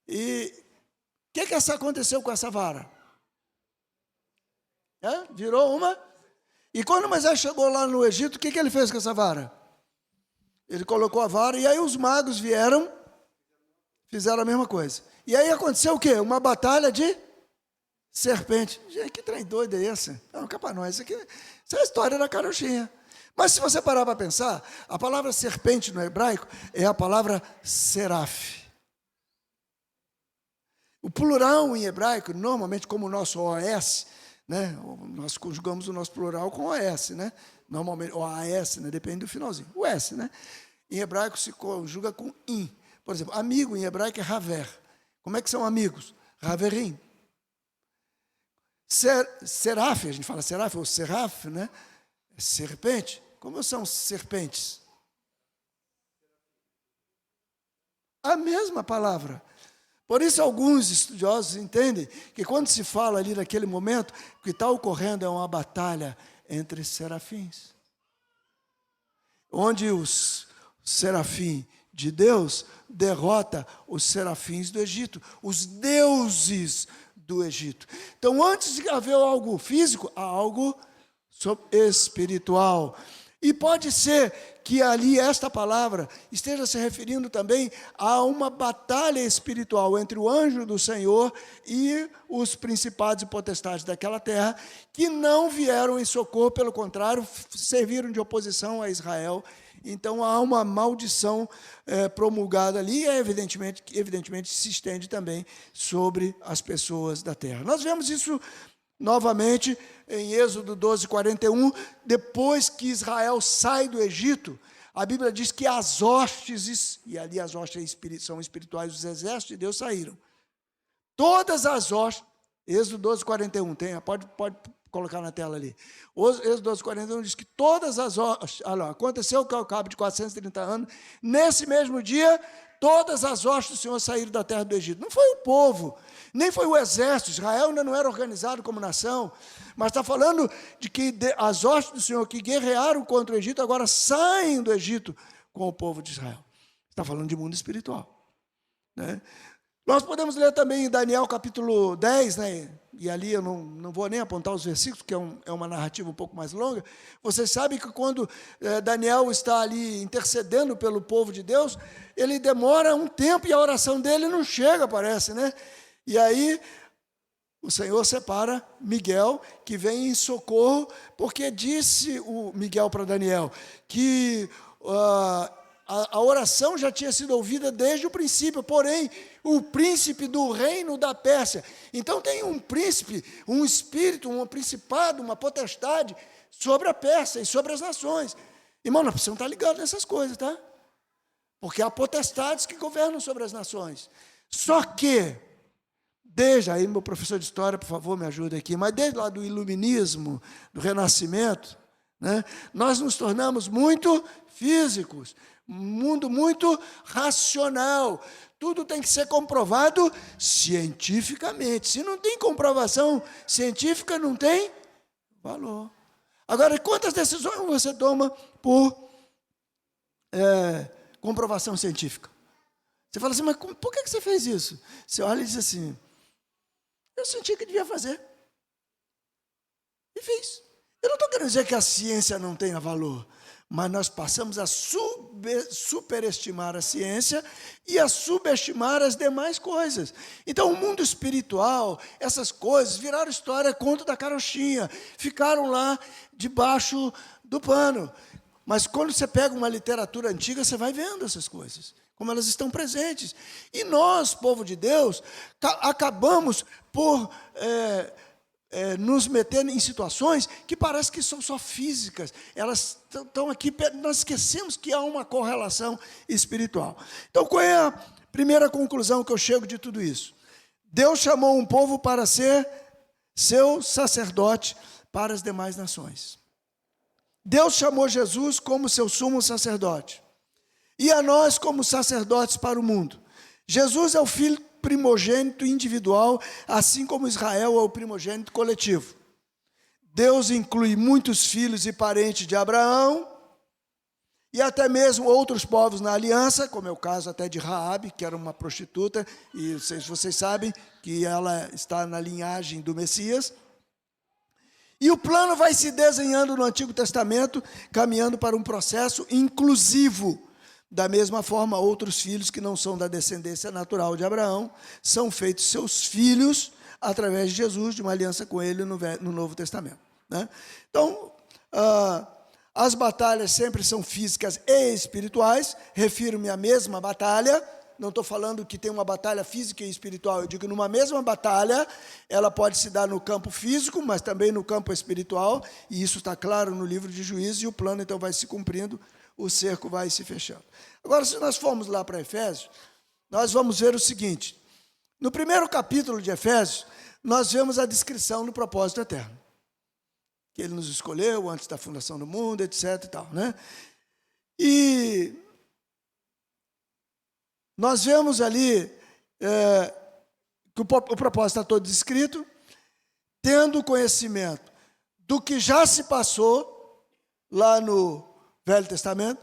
E o que aconteceu com essa vara? Virou uma. E quando Moisés chegou lá no Egito, o que ele fez com essa vara? Ele colocou a vara, e aí os magos vieram, fizeram a mesma coisa. E aí aconteceu o quê? Uma batalha de serpente. Gente, que trem doido é esse? Não, cá para nós, isso é a história da carochinha. Mas se você parar para pensar, a palavra serpente no hebraico é a palavra seraf. O plural em hebraico, normalmente como o nosso OS, né? Nós conjugamos o nosso plural com OS, né? Normalmente, ou AS, né? Depende do finalzinho. O S, né? Em hebraico se conjuga com in. Por exemplo, amigo em hebraico é haver. Como é que são amigos? Haverim. Seraf, a gente fala seraf ou seraf, né? Serpente. Como são serpentes? A mesma palavra. Por isso, alguns estudiosos entendem que quando se fala ali naquele momento, o que está ocorrendo é uma batalha entre serafins. Onde os serafim de Deus derrota os serafins do Egito, os deuses do Egito. Então, antes de haver algo físico, há algo espiritual. E pode ser que ali esta palavra esteja se referindo também a uma batalha espiritual entre o anjo do Senhor e os principados e potestades daquela terra, que não vieram em socorro, pelo contrário, serviram de oposição a Israel. Então há uma maldição promulgada ali, e evidentemente se estende também sobre as pessoas da terra. Nós vemos isso novamente em Êxodo 12, 41, depois que Israel sai do Egito, a Bíblia diz que as hostes, e ali as hostes são espirituais, os exércitos de Deus saíram. Todas as hostes, Êxodo 12, 41, pode colocar na tela ali. Êxodo 12, 41 diz que todas as hostes, aconteceu que ao cabo de 430 anos, nesse mesmo dia, todas as hostes do Senhor saíram da terra do Egito. Não foi o povo, nem foi o exército. Israel ainda não era organizado como nação, mas está falando de que as hostes do Senhor que guerrearam contra o Egito agora saem do Egito com o povo de Israel. Está falando de mundo espiritual, né? Nós podemos ler também em Daniel capítulo 10, né? E ali eu não vou nem apontar os versículos, porque é uma narrativa um pouco mais longa. Vocês sabem que quando Daniel está ali intercedendo pelo povo de Deus, ele demora um tempo e a oração dele não chega, parece, né? E aí o Senhor separa Miguel, que vem em socorro, porque disse o Miguel para Daniel que a oração já tinha sido ouvida desde o princípio, porém, o príncipe do reino da Pérsia. Então tem um príncipe, um espírito, um principado, uma potestade sobre a Pérsia e sobre as nações. Irmão, nós precisamos estar ligados nessas coisas, tá? Porque há potestades que governam sobre as nações. Só que, desde aí, meu professor de história, por favor, me ajude aqui, mas desde lá do iluminismo, do renascimento, né, nós nos tornamos muito físicos, um mundo muito racional. Tudo tem que ser comprovado cientificamente. Se não tem comprovação científica, não tem valor. Agora, quantas decisões você toma por comprovação científica? Você fala assim, mas por que você fez isso? Você olha e diz assim, eu senti que devia fazer. E fiz. Eu não estou querendo dizer que a ciência não tenha valor, mas nós passamos a superestimar a ciência e a subestimar as demais coisas. Então, o mundo espiritual, essas coisas, viraram história, conto da carochinha, ficaram lá debaixo do pano. Mas quando você pega uma literatura antiga, você vai vendo essas coisas, como elas estão presentes. E nós, povo de Deus, acabamos por nos meter em situações que parece que são só físicas, elas estão aqui, nós esquecemos que há uma correlação espiritual. Então, qual é a primeira conclusão que eu chego de tudo isso? Deus chamou um povo para ser seu sacerdote para as demais nações. Deus chamou Jesus como seu sumo sacerdote, e a nós como sacerdotes para o mundo. Jesus é o Filho primogênito individual, assim como Israel é o primogênito coletivo. Deus inclui muitos filhos e parentes de Abraão, e até mesmo outros povos na aliança, como é o caso até de Raabe, que era uma prostituta, e vocês sabem que ela está na linhagem do Messias. E o plano vai se desenhando no Antigo Testamento, caminhando para um processo inclusivo, Da mesma forma, outros filhos que não são da descendência natural de Abraão são feitos seus filhos através de Jesus, de uma aliança com ele no Novo Testamento, né? Então, as batalhas sempre são físicas e espirituais. Refiro-me à mesma batalha. Não estou falando que tem uma batalha física e espiritual. Eu digo que numa mesma batalha, ela pode se dar no campo físico, mas também no campo espiritual. E isso está claro no livro de Juízes, e o plano então vai se cumprindo, o cerco vai se fechando. Agora, se nós formos lá para Efésios, nós vamos ver o seguinte. No primeiro capítulo de Efésios, nós vemos a descrição do propósito eterno, que ele nos escolheu antes da fundação do mundo, etc. e tal, né? E nós vemos ali que o propósito está todo descrito, tendo conhecimento do que já se passou lá no Velho Testamento.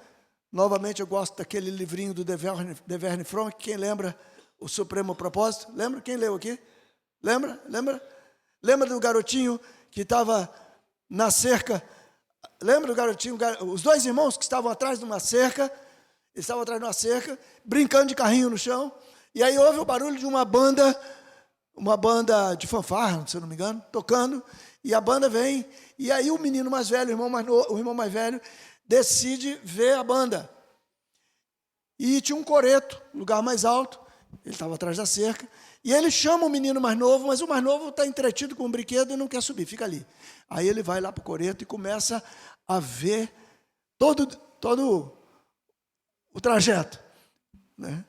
Novamente, eu gosto daquele livrinho do de Verne Frank. Quem lembra o Supremo Propósito? Lembra? Quem leu aqui? Lembra? Lembra do garotinho que estava na cerca? Lembra do garotinho? Os dois irmãos que estavam atrás de uma cerca, brincando de carrinho no chão, e aí houve o barulho de uma banda de fanfarra, se eu não me engano, tocando, e a banda vem, e aí o menino mais velho, o irmão mais velho, decide ver a banda. E tinha um coreto, lugar mais alto, ele estava atrás da cerca, e ele chama o menino mais novo, mas o mais novo está entretido com um brinquedo e não quer subir, fica ali. Aí ele vai lá para o coreto e começa a ver todo o trajeto, né?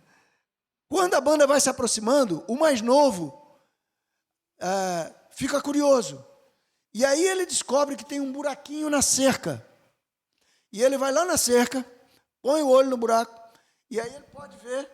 Quando a banda vai se aproximando, o mais novo fica curioso. E aí ele descobre que tem um buraquinho na cerca. E ele vai lá na cerca, põe o olho no buraco, e aí ele pode ver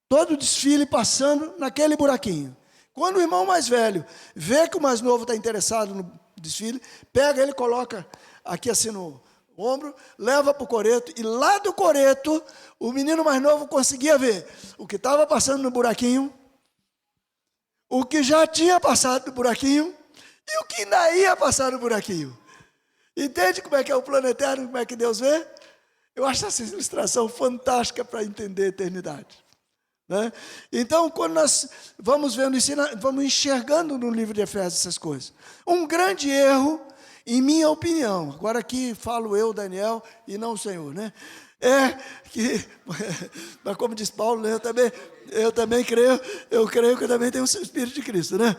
todo o desfile passando naquele buraquinho. Quando o irmão mais velho vê que o mais novo está interessado no desfile, pega ele, coloca aqui assim no ombro, leva para o coreto, e lá do coreto, o menino mais novo conseguia ver o que estava passando no buraquinho, o que já tinha passado no buraquinho, e o que ainda ia passar no buraquinho. Entende como é que é o plano eterno, como é que Deus vê? Eu acho essa ilustração fantástica para entender a eternidade, né? Então, quando nós vamos vendo, vamos enxergando no livro de Efésios essas coisas. Um grande erro, em minha opinião, agora aqui falo eu, Daniel, e não o Senhor, né? Mas como diz Paulo, né, eu também creio que eu também tenho o Espírito de Cristo, né?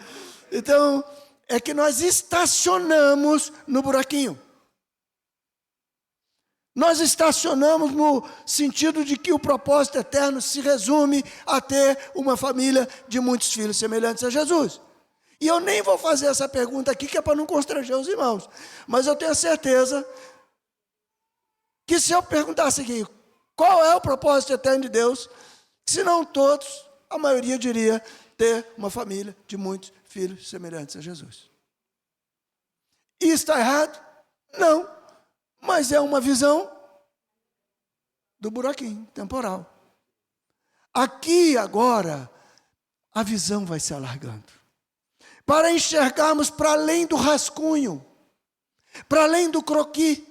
Então, é que nós estacionamos no buraquinho. Nós estacionamos no sentido de que o propósito eterno se resume a ter uma família de muitos filhos semelhantes a Jesus. E eu nem vou fazer essa pergunta aqui, que é para não constranger os irmãos. Mas eu tenho certeza que se eu perguntasse aqui, qual é o propósito eterno de Deus, se não todos, a maioria diria ter uma família de muitos filhos semelhantes a Jesus. E está errado? Não. Mas é uma visão do buraquinho temporal. Aqui, agora, a visão vai se alargando. Para enxergarmos para além do rascunho, para além do croquis.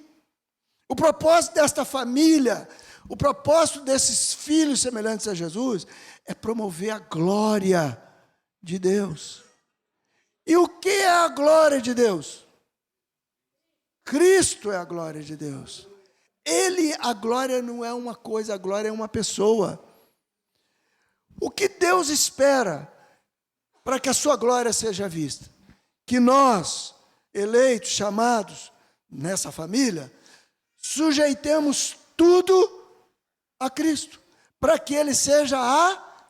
O propósito desta família, o propósito desses filhos semelhantes a Jesus, é promover a glória de Deus. E o que é a glória de Deus? Cristo é a glória de Deus. A glória não é uma coisa, a glória é uma pessoa. O que Deus espera para que a sua glória seja vista? Que nós, eleitos, chamados nessa família, sujeitemos tudo a Cristo, para que Ele seja a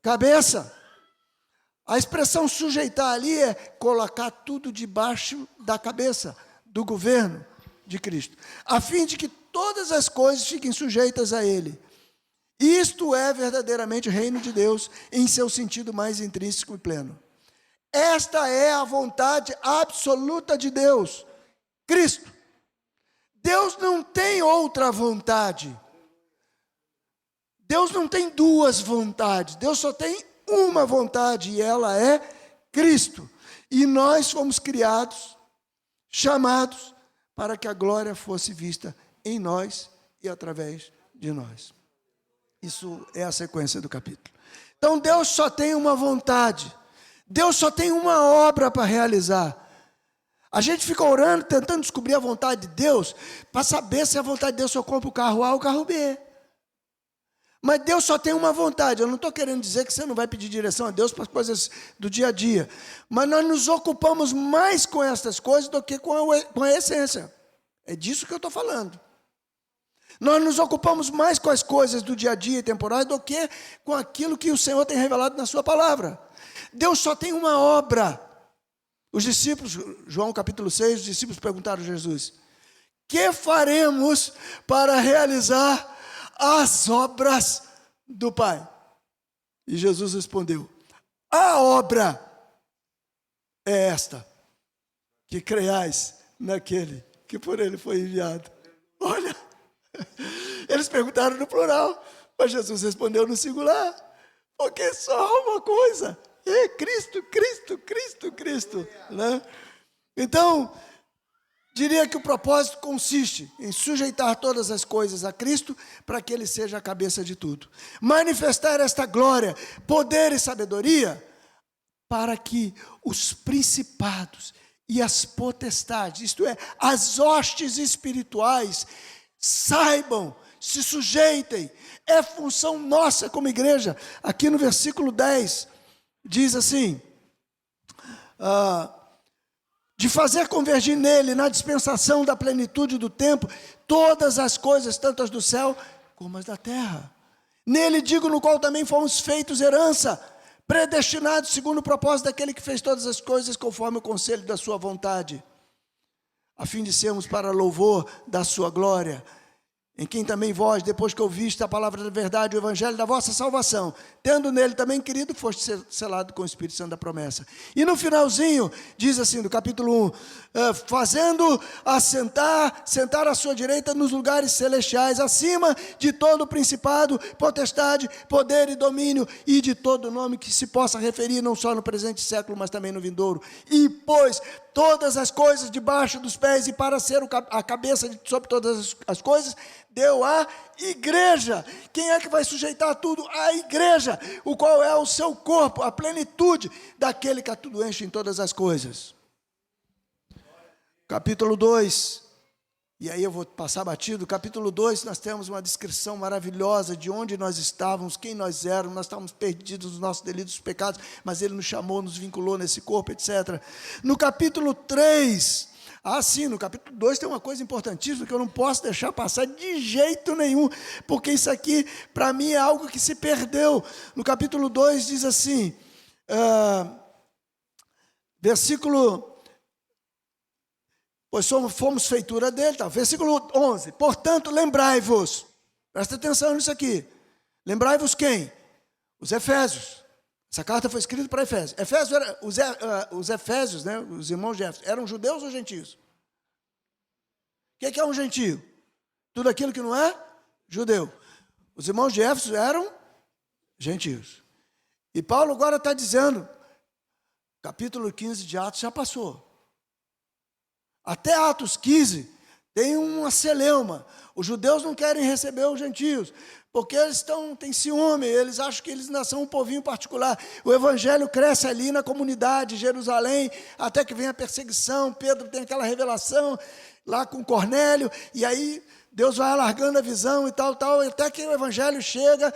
cabeça. A expressão sujeitar ali é colocar tudo debaixo da cabeça, do governo de Cristo, a fim de que todas as coisas fiquem sujeitas a Ele. Isto é verdadeiramente o reino de Deus em seu sentido mais intrínseco e pleno. Esta é a vontade absoluta de Deus, Cristo. Deus não tem outra vontade. Deus não tem duas vontades. Deus só tem uma vontade, e ela é Cristo. E nós fomos criados, chamados, para que a glória fosse vista em nós e através de nós. Isso é a sequência do capítulo. Então Deus só tem uma vontade, Deus só tem uma obra para realizar. A gente fica orando, tentando descobrir a vontade de Deus, para saber se a vontade de Deus só compra o carro A ou o carro B. Mas Deus só tem uma vontade. Eu não estou querendo dizer que você não vai pedir direção a Deus para as coisas do dia a dia. Mas nós nos ocupamos mais com essas coisas do que com a essência. É disso que eu estou falando. Nós nos ocupamos mais com as coisas do dia a dia e temporais do que com aquilo que o Senhor tem revelado na sua palavra. Deus só tem uma obra. Os discípulos, João capítulo 6, os discípulos perguntaram a Jesus: que faremos para realizar as obras do Pai? E Jesus respondeu: a obra é esta, que creiais naquele que por ele foi enviado. Olha, eles perguntaram no plural, mas Jesus respondeu no singular, porque só uma coisa: é Cristo, Cristo, Cristo, Cristo, né? Então, diria que o propósito consiste em sujeitar todas as coisas a Cristo, para que Ele seja a cabeça de tudo. Manifestar esta glória, poder e sabedoria, para que os principados e as potestades, isto é, as hostes espirituais, saibam, se sujeitem. É função nossa como igreja. Aqui no versículo 10, diz assim: de fazer convergir nele, na dispensação da plenitude do tempo, todas as coisas, tanto as do céu como as da terra. Nele, digo, no qual também fomos feitos herança, predestinados segundo o propósito daquele que fez todas as coisas conforme o conselho da sua vontade, a fim de sermos para louvor da sua glória, em quem também vós, depois que ouviste a palavra da verdade, o evangelho da vossa salvação, tendo nele também, querido, foste selado com o Espírito Santo da promessa. E no finalzinho, diz assim, do capítulo 1, fazendo sentar à sua direita nos lugares celestiais, acima de todo principado, potestade, poder e domínio, e de todo nome que se possa referir, não só no presente século, mas também no vindouro. E pôs todas as coisas debaixo dos pés, e para ser a cabeça sobre todas as coisas, deu a igreja. Quem é que vai sujeitar tudo? A igreja, o qual é o seu corpo, a plenitude daquele que a tudo enche em todas as coisas. Capítulo 2, e aí eu vou passar batido. Capítulo 2, nós temos uma descrição maravilhosa de onde nós estávamos, quem nós éramos. Nós estávamos perdidos nos nossos delitos e pecados, mas Ele nos chamou, nos vinculou nesse corpo, etc. No capítulo 3, sim, no capítulo 2 tem uma coisa importantíssima que eu não posso deixar passar de jeito nenhum, porque isso aqui, para mim, é algo que se perdeu. No capítulo 2 diz assim, versículo... pois fomos feitura dele, tá? Versículo 11, portanto, lembrai-vos, presta atenção nisso aqui, lembrai-vos quem? Os Efésios. Essa carta foi escrita para Efésios. Os Efésios, né, os irmãos de Éfeso, eram judeus ou gentios? O que é um gentio? Tudo aquilo que não é judeu. Os irmãos de Éfeso eram gentios. E Paulo agora está dizendo, capítulo 15 de Atos já passou. Até Atos 15 tem uma celeuma. Os judeus não querem receber os gentios, porque eles têm ciúme, eles acham que eles ainda são um povinho particular. O evangelho cresce ali na comunidade de Jerusalém, até que vem a perseguição. Pedro tem aquela revelação lá com Cornélio, e aí Deus vai alargando a visão e tal, até que o evangelho chega.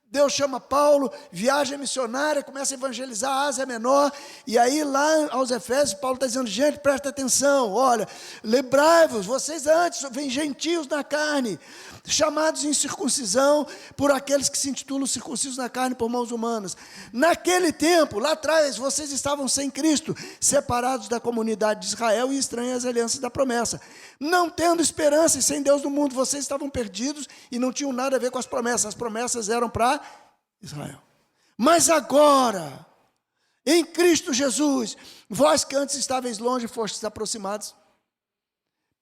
Deus chama Paulo, viagem missionária, começa a evangelizar a Ásia Menor, e aí lá aos Efésios, Paulo está dizendo, gente, presta atenção, olha, lembrai-vos, vocês antes vêm gentios na carne, chamados em circuncisão por aqueles que se intitulam circuncisos na carne por mãos humanas. Naquele tempo, lá atrás, vocês estavam sem Cristo, separados da comunidade de Israel e estranhos às alianças da promessa. Não tendo esperança e sem Deus no mundo, vocês estavam perdidos e não tinham nada a ver com as promessas. As promessas eram para Israel. Mas agora, em Cristo Jesus, vós que antes estáveis longe, fostes aproximados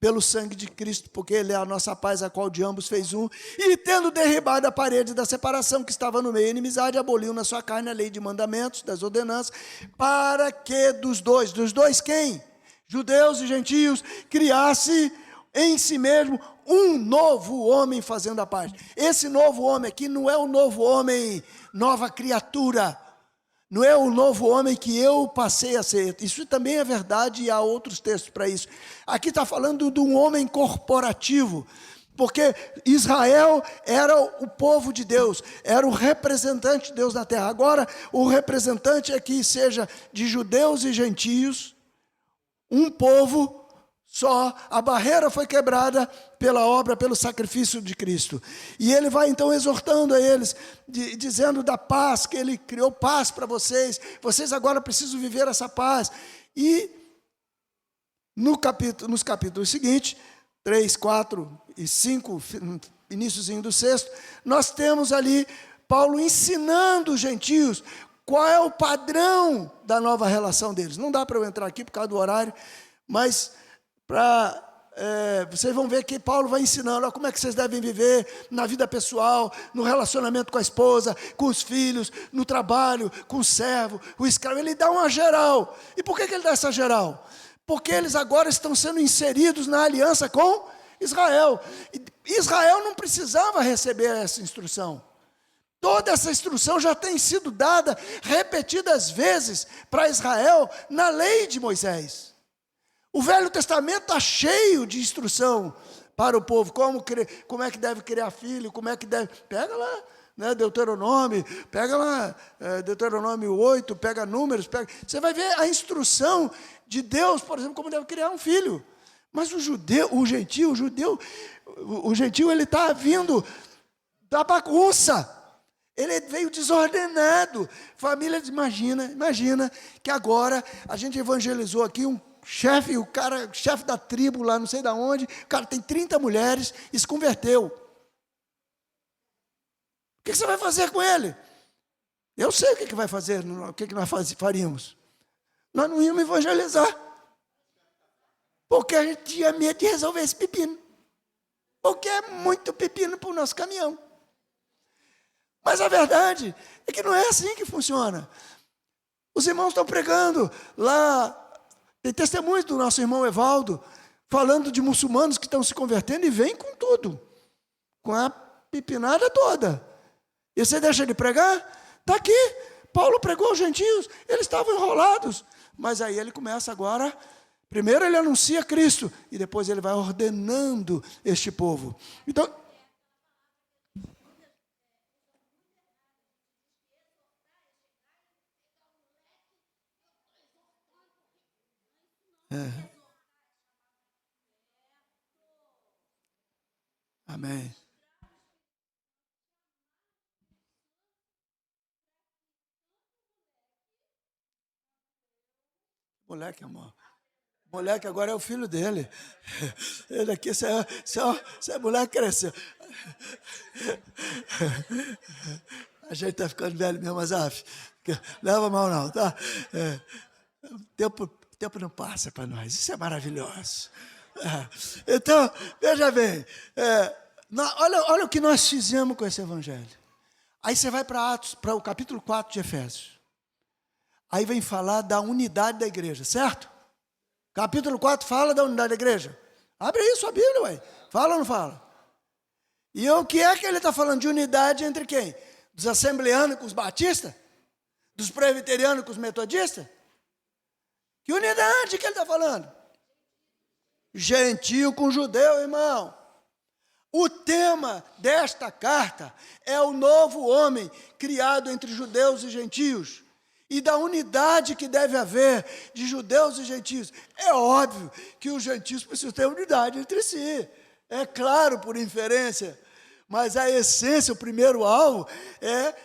pelo sangue de Cristo, porque Ele é a nossa paz, a qual de ambos fez um, e tendo derribado a parede da separação que estava no meio, a inimizade, aboliu na sua carne a lei de mandamentos, das ordenanças, para que dos dois quem? Judeus e gentios, criasse em si mesmo um novo homem fazendo a paz. Esse novo homem aqui não é o novo homem, nova criatura. Não é o novo homem que eu passei a ser. Isso também é verdade e há outros textos para isso. Aqui está falando de um homem corporativo. Porque Israel era o povo de Deus, era o representante de Deus na terra. Agora, o representante é que seja de judeus e gentios, um povo só, a barreira foi quebrada pela obra, pelo sacrifício de Cristo. E ele vai então exortando a eles, dizendo da paz, que ele criou paz para vocês, vocês agora precisam viver essa paz. E nos capítulos seguintes, 3, 4 e 5, iníciozinho do 6, nós temos ali Paulo ensinando os gentios qual é o padrão da nova relação deles. Não dá para eu entrar aqui por causa do horário, mas vocês vão ver que Paulo vai ensinando como é que vocês devem viver na vida pessoal, no relacionamento com a esposa, com os filhos, no trabalho, com o servo, o escravo. Ele dá uma geral. E por que ele dá essa geral? Porque eles agora estão sendo inseridos na aliança com Israel. Israel não precisava receber essa instrução. Toda essa instrução já tem sido dada repetidas vezes para Israel na lei de Moisés. O Velho Testamento está cheio de instrução para o povo, como é que deve criar filho, como é que deve... Pega lá, né, Deuteronômio, pega lá, Deuteronômio 8, pega Números, você vai ver a instrução de Deus, por exemplo, como deve criar um filho. Mas o gentil, ele está vindo da bagunça. Ele veio desordenado. Família, imagina que agora a gente evangelizou aqui um chefe, chefe da tribo lá, não sei de onde, o cara tem 30 mulheres e se converteu. O que você vai fazer com ele? Eu sei o que vai fazer, o que nós faríamos. Nós não íamos evangelizar. Porque a gente tinha medo de resolver esse pepino. Porque é muito pepino para o nosso caminhão. Mas a verdade é que não é assim que funciona. Os irmãos estão pregando lá, tem testemunhos do nosso irmão Evaldo, falando de muçulmanos que estão se convertendo e vêm com tudo, com a pepinada toda. E você deixa ele pregar? Está aqui, Paulo pregou aos gentios, eles estavam enrolados. Mas aí ele começa agora, primeiro ele anuncia Cristo, e depois ele vai ordenando este povo. Então, amém. Moleque, amor. Moleque agora é o filho dele. Ele aqui, se é moleque, cresceu. A gente está ficando velho mesmo, Azaf. Leva mal não, tá? O tempo não passa para nós. Isso é maravilhoso. Então, veja bem. Olha o que nós fizemos com esse evangelho. Aí você vai para Atos, para o capítulo 4 de Efésios. Aí vem falar da unidade da igreja, certo? Capítulo 4 fala da unidade da igreja. Abre aí sua Bíblia, ué. Fala ou não fala? E o que é que ele está falando de unidade entre quem? Dos assembleanos com os batistas? Dos presbiterianos com os metodistas? Que unidade que ele está falando? Gentio com judeu, irmão. O tema desta carta é o novo homem criado entre judeus e gentios. E da unidade que deve haver de judeus e gentios. É óbvio que os gentios precisam ter unidade entre si. É claro, por inferência. Mas a essência, o primeiro alvo, é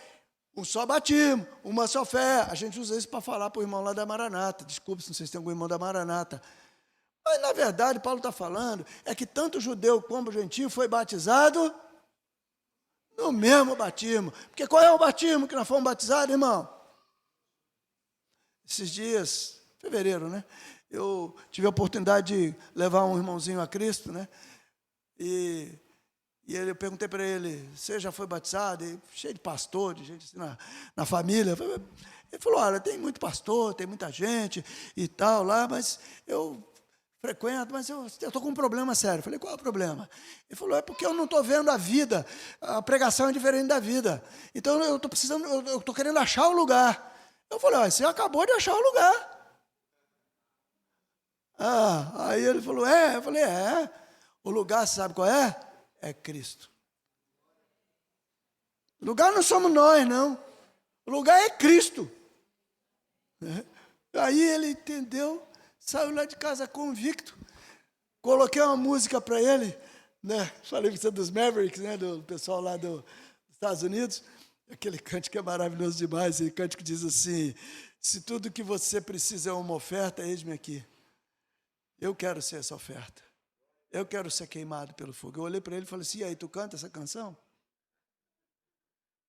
um só batismo, uma só fé. A gente usa isso para falar para o irmão lá da Maranata. Desculpe se vocês têm algum irmão da Maranata. Mas, na verdade, Paulo está falando é que tanto o judeu como o gentio foi batizado no mesmo batismo. Porque qual é o batismo que nós fomos batizados, irmão? Esses dias, fevereiro, né? Eu tive a oportunidade de levar um irmãozinho a Cristo, né? E eu perguntei para ele, você já foi batizado? E, cheio de pastor, de gente assim na família. Ele falou, olha, tem muito pastor, tem muita gente e tal lá, mas eu Frequento, mas eu estou com um problema sério. Eu falei, qual é o problema? Ele falou, é porque eu não estou vendo a vida, a pregação é diferente da vida. Então eu estou precisando, eu estou querendo achar o lugar. Eu falei, você acabou de achar o lugar. Aí ele falou, eu falei, o lugar, sabe qual é? É Cristo. O lugar não somos nós, não. O lugar é Cristo. Aí ele entendeu, saiu lá de casa convicto. Coloquei uma música para ele, né? Falei para você dos Mavericks, né? Do pessoal lá dos Estados Unidos. Aquele cântico é maravilhoso demais. E cântico diz assim: se tudo que você precisa é uma oferta, eis-me aqui. Eu quero ser essa oferta. Eu quero ser queimado pelo fogo. Eu olhei para ele e falei assim: e aí, tu canta essa canção?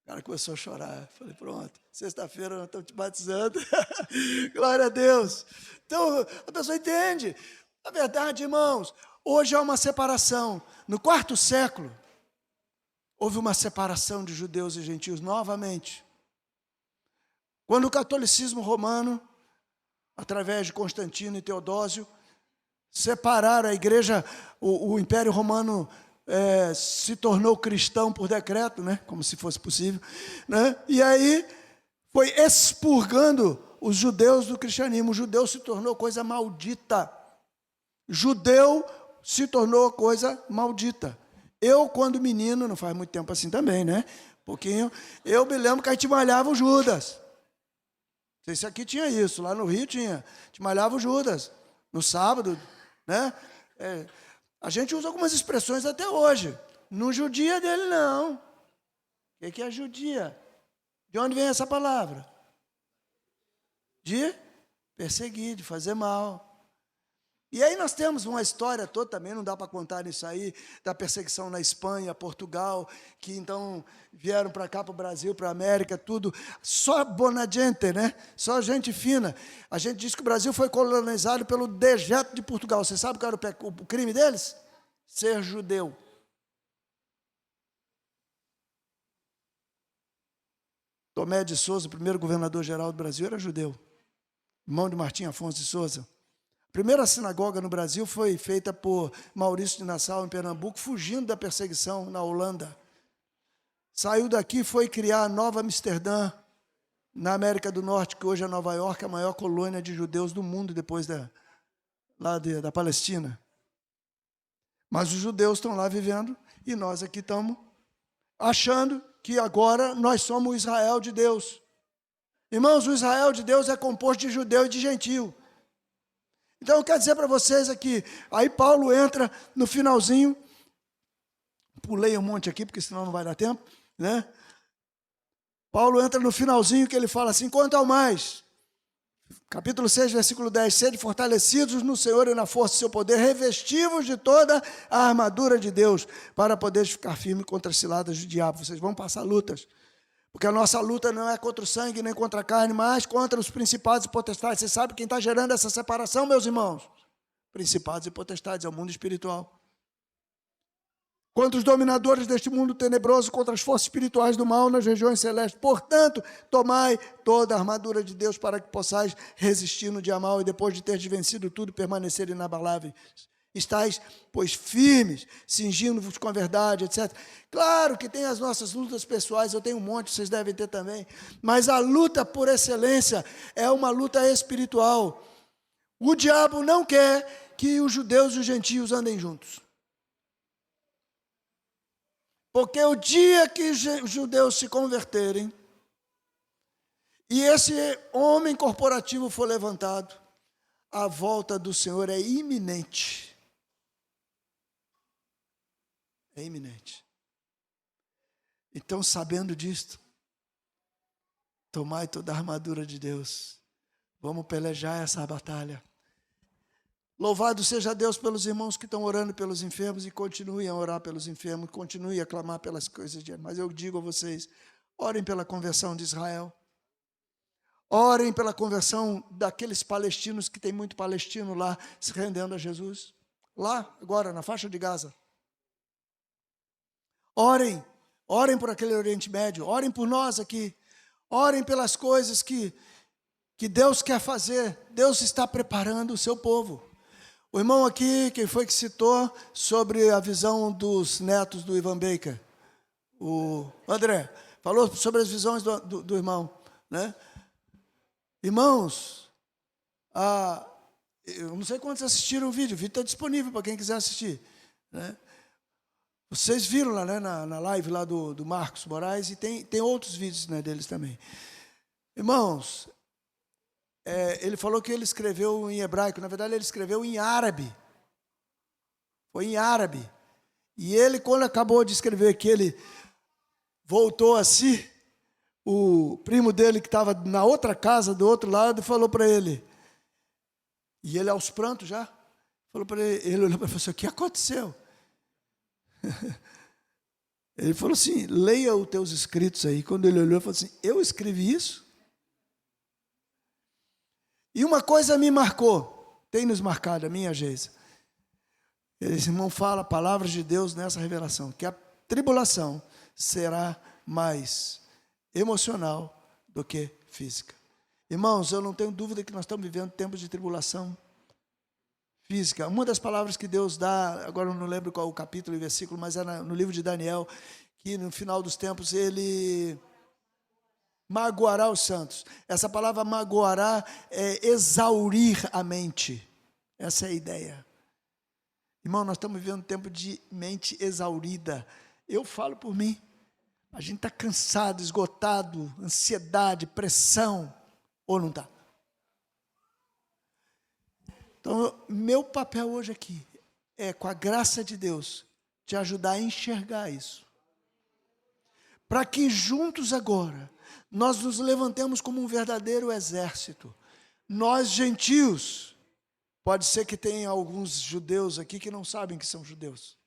O cara começou a chorar. Falei, pronto, sexta-feira nós estamos te batizando. Glória a Deus. Então, a pessoa entende. Na verdade, irmãos, hoje há uma separação. No 4º século, houve uma separação de judeus e gentios novamente. Quando o catolicismo romano, através de Constantino e Teodósio, separaram a igreja, o Império Romano se tornou cristão por decreto, né? Como se fosse possível, né? E aí foi expurgando os judeus do cristianismo. O judeu se tornou coisa maldita. Judeu se tornou coisa maldita. Eu, quando menino, não faz muito tempo assim também, né? Pouquinho, eu me lembro que a gente malhava o Judas. Não sei se aqui tinha isso, lá no Rio tinha. A gente malhava o Judas no sábado, né? A gente usa algumas expressões até hoje. Não judia dele, não. O que é judia? De onde vem essa palavra? De perseguir, de fazer mal. E aí nós temos uma história toda também, não dá para contar isso aí, da perseguição na Espanha, Portugal, que então vieram para cá, para o Brasil, para a América, tudo, só bona gente, né? Só gente fina. A gente diz que o Brasil foi colonizado pelo dejeto de Portugal. Você sabe qual era o crime deles? Ser judeu. Tomé de Souza, o primeiro governador-geral do Brasil, era judeu. Irmão de Martim Afonso de Souza. A primeira sinagoga no Brasil foi feita por Maurício de Nassau, em Pernambuco, fugindo da perseguição na Holanda. Saiu daqui e foi criar a Nova Amsterdã, na América do Norte, que hoje é Nova York, a maior colônia de judeus do mundo, depois da Palestina. Mas os judeus estão lá vivendo, e nós aqui estamos achando que agora nós somos o Israel de Deus. Irmãos, o Israel de Deus é composto de judeu e de gentio. Então, eu quero dizer para vocês aqui, aí Paulo entra no finalzinho, pulei um monte aqui, porque senão não vai dar tempo, né? Paulo entra no finalzinho que ele fala assim, quanto ao mais, capítulo 6, versículo 10, sede fortalecidos no Senhor e na força do seu poder, revestivos de toda a armadura de Deus, para poder ficar firme contra as ciladas do diabo. Vocês vão passar lutas. Porque a nossa luta não é contra o sangue, nem contra a carne, mas contra os principados e potestades. Você sabe quem está gerando essa separação, meus irmãos? Principados e potestades, é o mundo espiritual. Contra os dominadores deste mundo tenebroso, contra as forças espirituais do mal nas regiões celestes. Portanto, tomai toda a armadura de Deus para que possais resistir no dia mau e depois de teres vencido tudo, permanecer inabaláveis. Estais, pois, firmes, cingindo-vos com a verdade, etc. Claro que tem as nossas lutas pessoais, eu tenho um monte, vocês devem ter também, mas a luta por excelência é uma luta espiritual. O diabo não quer que os judeus e os gentios andem juntos. Porque o dia que os judeus se converterem, e esse homem corporativo for levantado, a volta do Senhor é iminente. É iminente. Então, sabendo disto, tomai toda a armadura de Deus. Vamos pelejar essa batalha. Louvado seja Deus pelos irmãos que estão orando pelos enfermos e continuem a orar pelos enfermos, continuem a clamar pelas coisas de... Mas eu digo a vocês, orem pela conversão de Israel. Orem pela conversão daqueles palestinos, que tem muito palestino lá se rendendo a Jesus. Lá, agora, na faixa de Gaza. Orem por aquele Oriente Médio, orem por nós aqui, orem pelas coisas que Deus quer fazer. Deus está preparando o seu povo. O irmão aqui, quem foi que citou sobre a visão dos netos do Ivan Baker? O André falou sobre as visões do irmão, né? Irmãos, eu não sei quantos assistiram o vídeo está disponível para quem quiser assistir, né? Vocês viram lá, né, na live lá do Marcos Moraes, e tem outros vídeos, né, deles também. Irmãos, ele falou que ele escreveu em hebraico, na verdade ele escreveu em árabe. Foi em árabe. E ele, quando acabou de escrever que ele voltou a si, o primo dele que estava na outra casa, do outro lado, falou para ele, e ele aos prantos já, falou para ele olhou para ele e falou assim, o que aconteceu? Ele falou assim, leia os teus escritos aí. Quando ele olhou, ele falou assim, eu escrevi isso? E uma coisa me marcou, tem nos marcado, a minha Geisa. Esse irmão fala palavras de Deus nessa revelação, que a tribulação será mais emocional do que física. Irmãos, eu não tenho dúvida que nós estamos vivendo tempos de tribulação física. Uma das palavras que Deus dá, agora eu não lembro qual o capítulo e versículo, mas é no livro de Daniel, que no final dos tempos ele magoará os santos. Essa palavra magoará é exaurir a mente. Essa é a ideia. Irmão, nós estamos vivendo um tempo de mente exaurida. Eu falo por mim. A gente está cansado, esgotado, ansiedade, pressão. Ou não está? Então, meu papel hoje aqui é, com a graça de Deus, te ajudar a enxergar isso. Para que juntos agora, nós nos levantemos como um verdadeiro exército. Nós, gentios, pode ser que tenha alguns judeus aqui que não sabem que são judeus.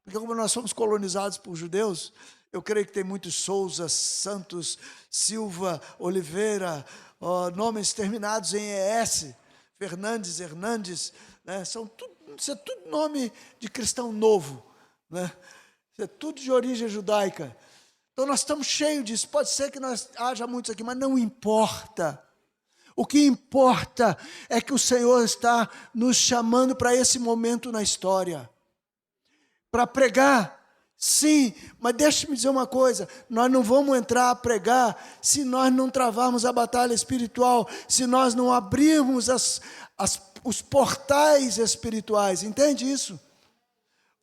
Porque como nós somos colonizados por judeus, eu creio que tem muitos Souza, Santos, Silva, Oliveira, nomes terminados em ES, Fernandes, Hernandes, né? Isso é tudo nome de cristão novo, né? Isso é tudo de origem judaica. Então nós estamos cheios disso, pode ser que haja muitos aqui, mas não importa. O que importa é que o Senhor está nos chamando para esse momento na história. Para pregar, sim, mas deixe-me dizer uma coisa, nós não vamos entrar a pregar se nós não travarmos a batalha espiritual, se nós não abrirmos os portais espirituais, entende isso?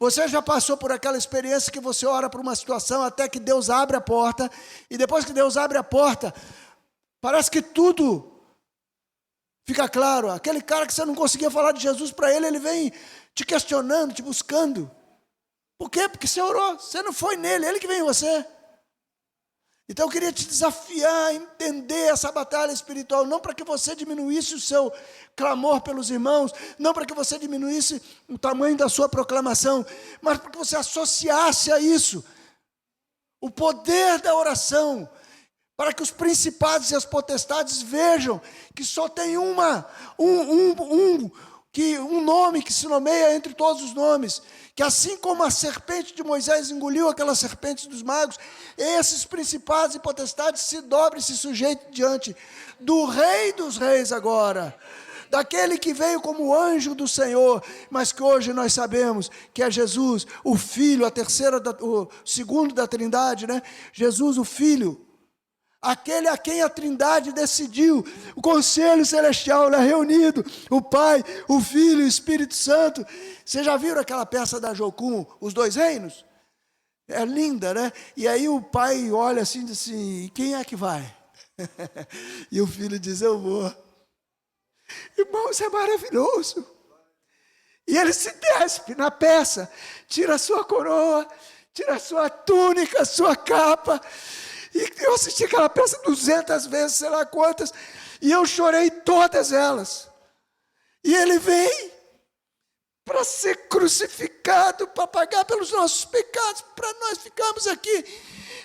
Você já passou por aquela experiência que você ora por uma situação até que Deus abre a porta, e depois que Deus abre a porta, parece que tudo fica claro. Aquele cara que você não conseguia falar de Jesus para ele, ele vem te questionando, te buscando. Por quê? Porque você orou, você não foi nele, ele que veio em você. Então eu queria te desafiar a entender essa batalha espiritual, não para que você diminuísse o seu clamor pelos irmãos, não para que você diminuísse o tamanho da sua proclamação, mas para que você associasse a isso o poder da oração, para que os principados e as potestades vejam que só tem um nome que se nomeia entre todos os nomes, que assim como a serpente de Moisés engoliu aquelas serpentes dos magos, esses principados e potestades se dobrem e se sujeitem diante do Rei dos Reis agora, daquele que veio como anjo do Senhor, mas que hoje nós sabemos que é Jesus, o Filho, o segundo da Trindade, né? Jesus, o Filho, aquele a quem a Trindade decidiu, o Conselho Celestial lá reunido, o Pai, o Filho e o Espírito Santo. Vocês já viram aquela peça da Jocum, Os Dois Reinos? É linda, né? E aí o pai olha assim e diz assim, quem é que vai? E o filho diz, eu vou. Irmãos, é maravilhoso. E ele se despe na peça, tira a sua coroa, tira a sua túnica, a sua capa. E eu assisti aquela peça 200 vezes, sei lá quantas, e eu chorei todas elas. E ele vem para ser crucificado, para pagar pelos nossos pecados, para nós ficarmos aqui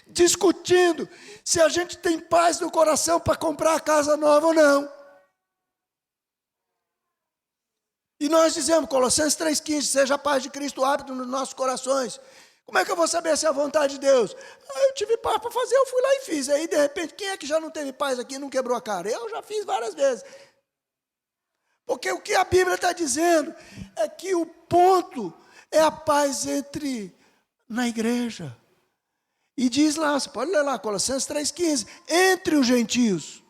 discutindo se a gente tem paz no coração para comprar a casa nova ou não. E nós dizemos, Colossenses 3,15, seja a paz de Cristo hábito nos nossos corações. Como é que eu vou saber se é a vontade de Deus? Eu tive paz para fazer, eu fui lá e fiz. Aí, de repente, quem é que já não teve paz aqui e não quebrou a cara? Eu já fiz várias vezes. Porque o que a Bíblia está dizendo é que o ponto é a paz na igreja. E diz lá, você pode ler lá, Colossenses 3,15, entre os gentios.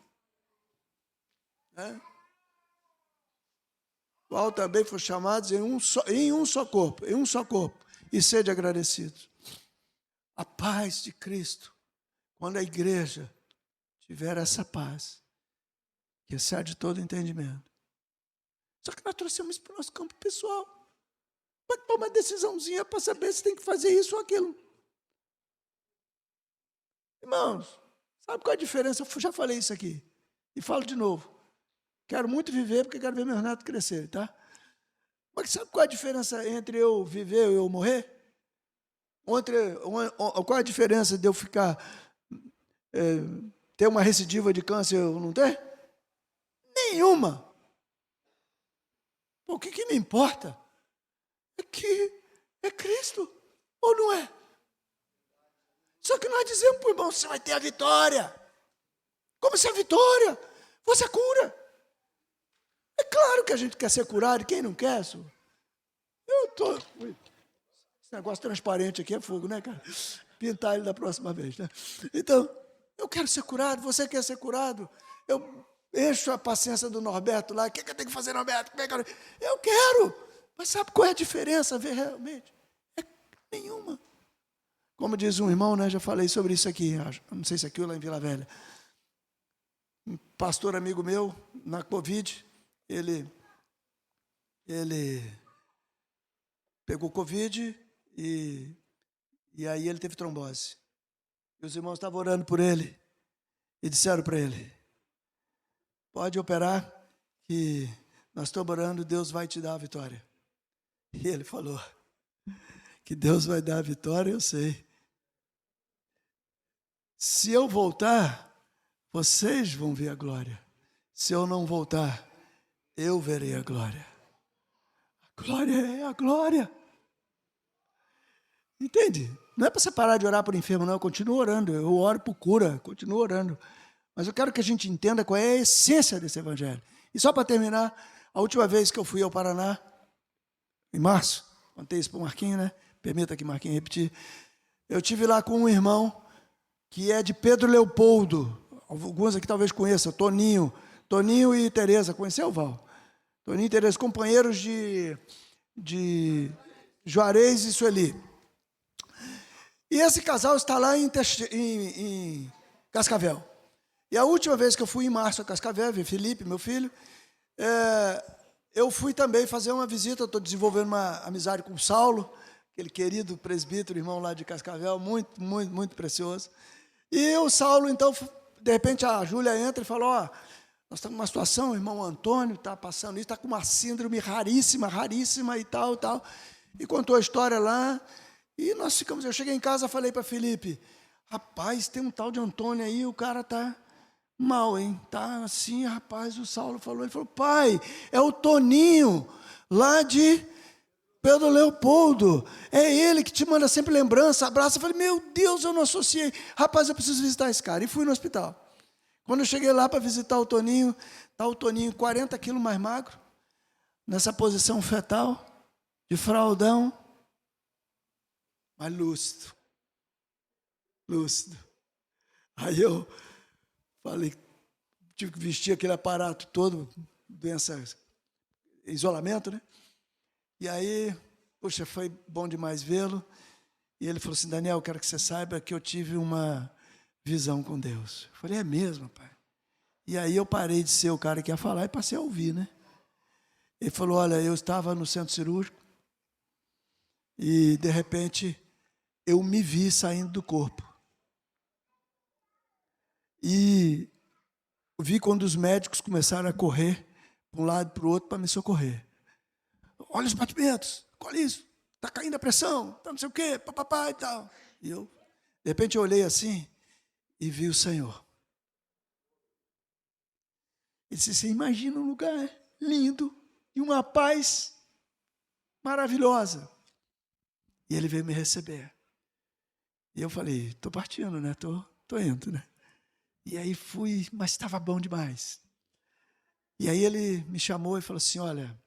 Qual também foram chamados em um só corpo, e sede agradecidos. A paz de Cristo, quando a igreja tiver essa paz, que excede todo entendimento. Só que nós trouxemos para o nosso campo pessoal. Para tomar uma decisãozinha para saber se tem que fazer isso ou aquilo. Irmãos, sabe qual é a diferença? Eu já falei isso aqui. E falo de novo. Quero muito viver porque quero ver meus netos crescerem, tá? Mas sabe qual é a diferença entre eu viver e eu morrer? Qual é a diferença de eu ficar... ter uma recidiva de câncer e eu não ter? Nenhuma. O que me importa é que é Cristo, ou não é? Só que nós dizemos para o irmão, você vai ter a vitória. Como se a vitória fosse a cura. É claro que a gente quer ser curado, e quem não quer? Esse negócio transparente aqui é fogo, né, cara? Pintar ele da próxima vez, né? Então, eu quero ser curado, você quer ser curado? Eu encho a paciência do Norberto lá. O que eu tenho que fazer, Norberto? Eu quero. Mas sabe qual é a diferença, ver realmente? É nenhuma. Como diz um irmão, né? Já falei sobre isso aqui. Não sei se aqui ou lá em Vila Velha. Um pastor amigo meu, na Covid, ele pegou Covid e aí ele teve trombose. E os irmãos estavam orando por ele e disseram para ele, pode operar, que nós estamos orando, Deus vai te dar a vitória. E ele falou, que Deus vai dar a vitória, eu sei. Se eu voltar, vocês vão ver a glória. Se eu não voltar, eu verei a glória. A glória é a glória. Entende? Não é para você parar de orar por enfermo, não. Eu continuo orando. Eu oro por cura, continuo orando. Mas eu quero que a gente entenda qual é a essência desse evangelho. E só para terminar, a última vez que eu fui ao Paraná, em março, contei isso para o Marquinhos, né? Permita que Marquinhos repetir. Eu estive lá com um irmão que é de Pedro Leopoldo. Alguns aqui talvez conheçam, Toninho e Tereza. Conheceu, Val? Toninho e Tereza, companheiros de Juarez e Sueli. E esse casal está lá em Cascavel. E a última vez que eu fui em março a Cascavel, vi Felipe, meu filho, eu fui também fazer uma visita, estou desenvolvendo uma amizade com o Saulo, aquele querido presbítero, irmão lá de Cascavel, muito, muito, muito precioso. E o Saulo, então, de repente a Júlia entra e fala, ó, nós estamos numa situação, o irmão Antônio está passando isso, está com uma síndrome raríssima e tal. E contou a história lá, e nós ficamos, eu cheguei em casa, falei para Felipe, rapaz, tem um tal de Antônio aí, o cara está mal, hein? Tá assim, rapaz, o Saulo falou, ele falou, pai, é o Toninho, lá de Pedro Leopoldo, é ele que te manda sempre lembrança, abraça. Eu falei, meu Deus, eu não associei. Rapaz, eu preciso visitar esse cara. E fui no hospital. Quando eu cheguei lá para visitar o Toninho, está o Toninho 40 quilos mais magro, nessa posição fetal, de fraldão, mas lúcido. Lúcido. Aí eu falei, tive que vestir aquele aparato todo, doença, isolamento, né? E aí, poxa, foi bom demais vê-lo. E ele falou assim, Daniel, eu quero que você saiba que eu tive uma visão com Deus. Eu falei, é mesmo, pai? E aí eu parei de ser o cara que ia falar e passei a ouvir, né? Ele falou, olha, eu estava no centro cirúrgico e, de repente, eu me vi saindo do corpo. E vi quando os médicos começaram a correr para um lado e para o outro para me socorrer. Olha os batimentos, olha isso, está caindo a pressão, tá não sei o quê, papapá e tal. E eu, de repente, eu olhei assim e vi o Senhor. Ele disse, você imagina um lugar lindo e uma paz maravilhosa. E ele veio me receber. E eu falei, estou partindo, né? Estou indo, né? E aí fui, mas estava bom demais. E aí ele me chamou e falou assim, olha,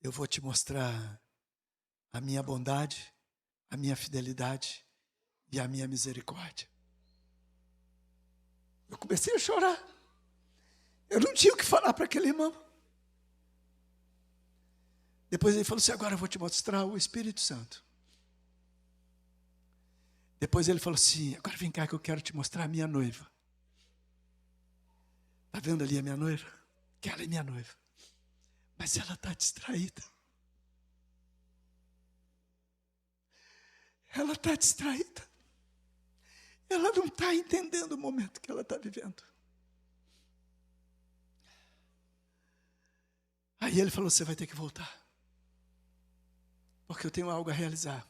eu vou te mostrar a minha bondade, a minha fidelidade e a minha misericórdia. Eu comecei a chorar. Eu não tinha o que falar para aquele irmão. Depois ele falou assim, agora eu vou te mostrar o Espírito Santo. Depois ele falou assim, agora vem cá que eu quero te mostrar a minha noiva. Está vendo ali a minha noiva? Que ela é minha noiva. Mas ela está distraída. Ela está distraída. Ela não está entendendo o momento que ela está vivendo. Aí ele falou, você vai ter que voltar. Porque eu tenho algo a realizar.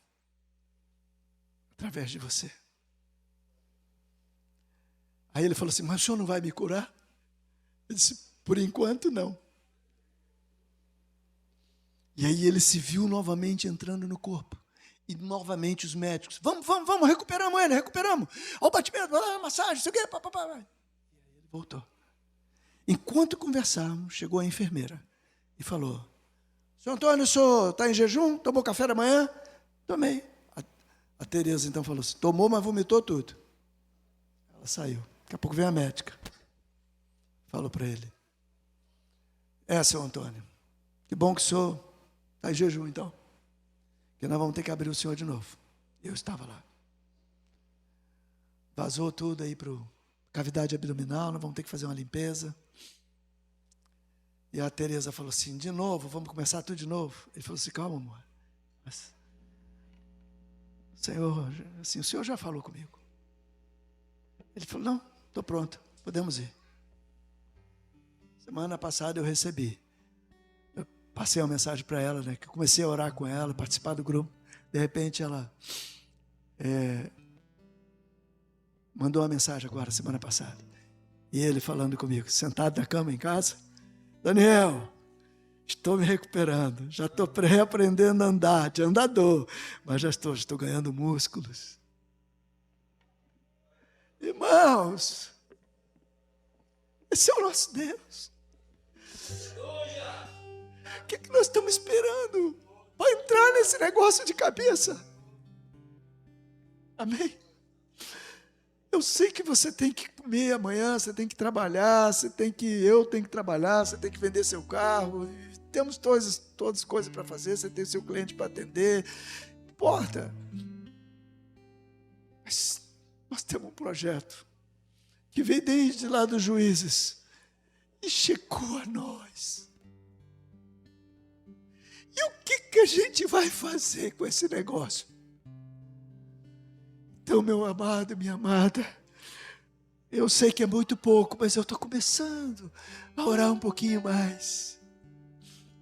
Através de você. Aí ele falou assim, mas o senhor não vai me curar? Eu disse, por enquanto não. E aí ele se viu novamente entrando no corpo. E novamente os médicos, vamos, recuperamos ele, recuperamos. Olha o batimento, olha a massagem, isso aqui, papapá. E aí ele voltou. Enquanto conversávamos, chegou a enfermeira e falou, senhor Antônio, o senhor está em jejum? Tomou café da manhã? Tomei. A Tereza então falou assim, tomou, mas vomitou tudo. Ela saiu. Daqui a pouco veio a médica. Falou para ele, seu Antônio, que bom que o senhor está em jejum então. Que nós vamos ter que abrir o senhor de novo. Eu estava lá. Vazou tudo aí para a cavidade abdominal, nós vamos ter que fazer uma limpeza. E a Tereza falou assim, de novo, vamos começar tudo de novo. Ele falou assim, calma, amor. Mas, Senhor, assim, o senhor já falou comigo. Ele falou, não, estou pronto, podemos ir. Semana passada eu recebi. Eu passei uma mensagem para ela, né? Que eu comecei a orar com ela, participar do grupo. De repente ela mandou uma mensagem agora, semana passada. E ele falando comigo, sentado na cama em casa. Daniel, estou me recuperando. Já estou reaprendendo a andar, de andador. Mas já estou ganhando músculos. Irmãos, esse é o nosso Deus. O que nós estamos esperando para entrar nesse negócio de cabeça? Amém? Eu sei que você tem que comer amanhã, você tem que trabalhar, eu tenho que trabalhar, você tem que vender seu carro, temos todas coisas para fazer, você tem seu cliente para atender, não importa. Mas nós temos um projeto que veio desde lá dos Juízes e chegou a nós. E o que a gente vai fazer com esse negócio? Então, meu amado, minha amada, eu sei que é muito pouco, mas eu estou começando a orar um pouquinho mais.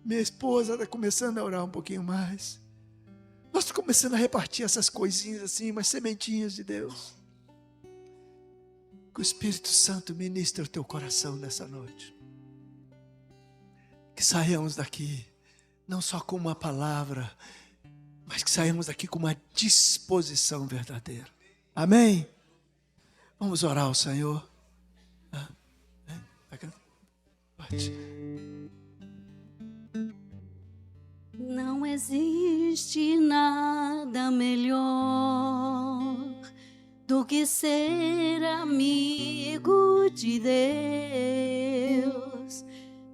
Minha esposa está começando a orar um pouquinho mais. Nós estamos começando a repartir essas coisinhas assim, umas sementinhas de Deus. Que o Espírito Santo ministre o teu coração nessa noite. Que saiamos daqui, não só com uma palavra, mas que saímos daqui com uma disposição verdadeira. Amém? Vamos orar ao Senhor. Pode. Não existe nada melhor do que ser amigo de Deus.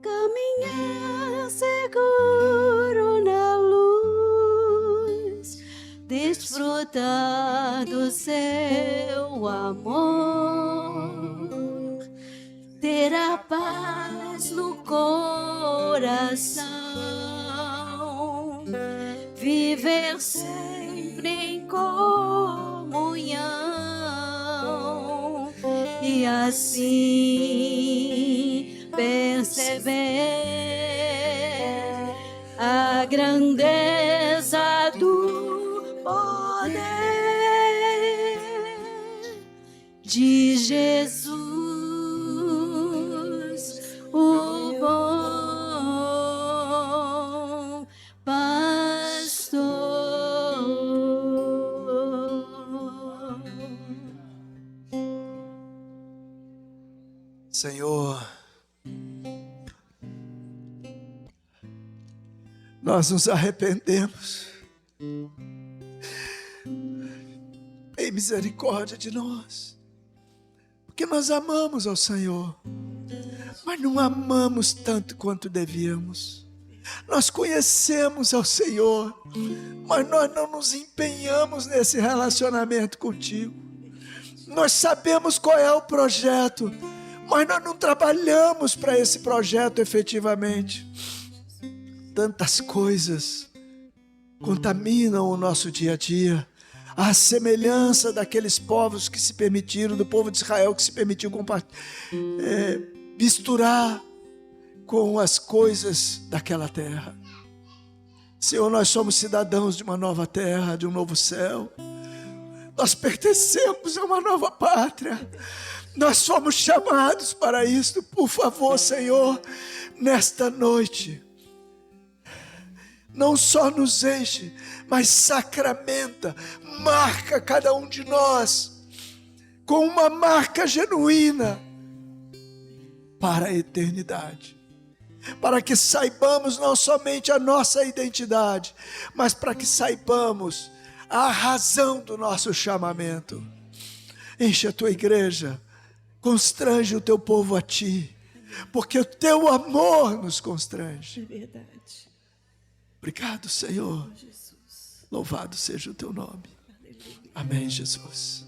Caminhar seguro na luz, desfrutar do seu amor, ter a paz no coração, viver sempre em comunhão e assim perceber a grandeza do poder de Jesus, o bom pastor. Senhor, nós nos arrependemos. Tem misericórdia de nós, porque nós amamos ao Senhor, mas não amamos tanto quanto devíamos. Nós conhecemos ao Senhor, mas nós não nos empenhamos nesse relacionamento contigo. Nós sabemos qual é o projeto, mas nós não trabalhamos para esse projeto efetivamente. Tantas coisas contaminam o nosso dia a dia, à semelhança daqueles povos que se permitiram, do povo de Israel que se permitiu misturar com as coisas daquela terra. Senhor, nós somos cidadãos de uma nova terra, de um novo céu. Nós pertencemos a uma nova pátria. Nós fomos chamados para isso. Por favor, Senhor, nesta noite, não só nos enche, mas sacramenta, marca cada um de nós com uma marca genuína para a eternidade. Para que saibamos não somente a nossa identidade, mas para que saibamos a razão do nosso chamamento. Enche a tua igreja, constrange o teu povo a ti, porque o teu amor nos constrange. É verdade. Obrigado, Senhor. Jesus. Louvado seja o teu nome. Aleluia. Amém, Jesus.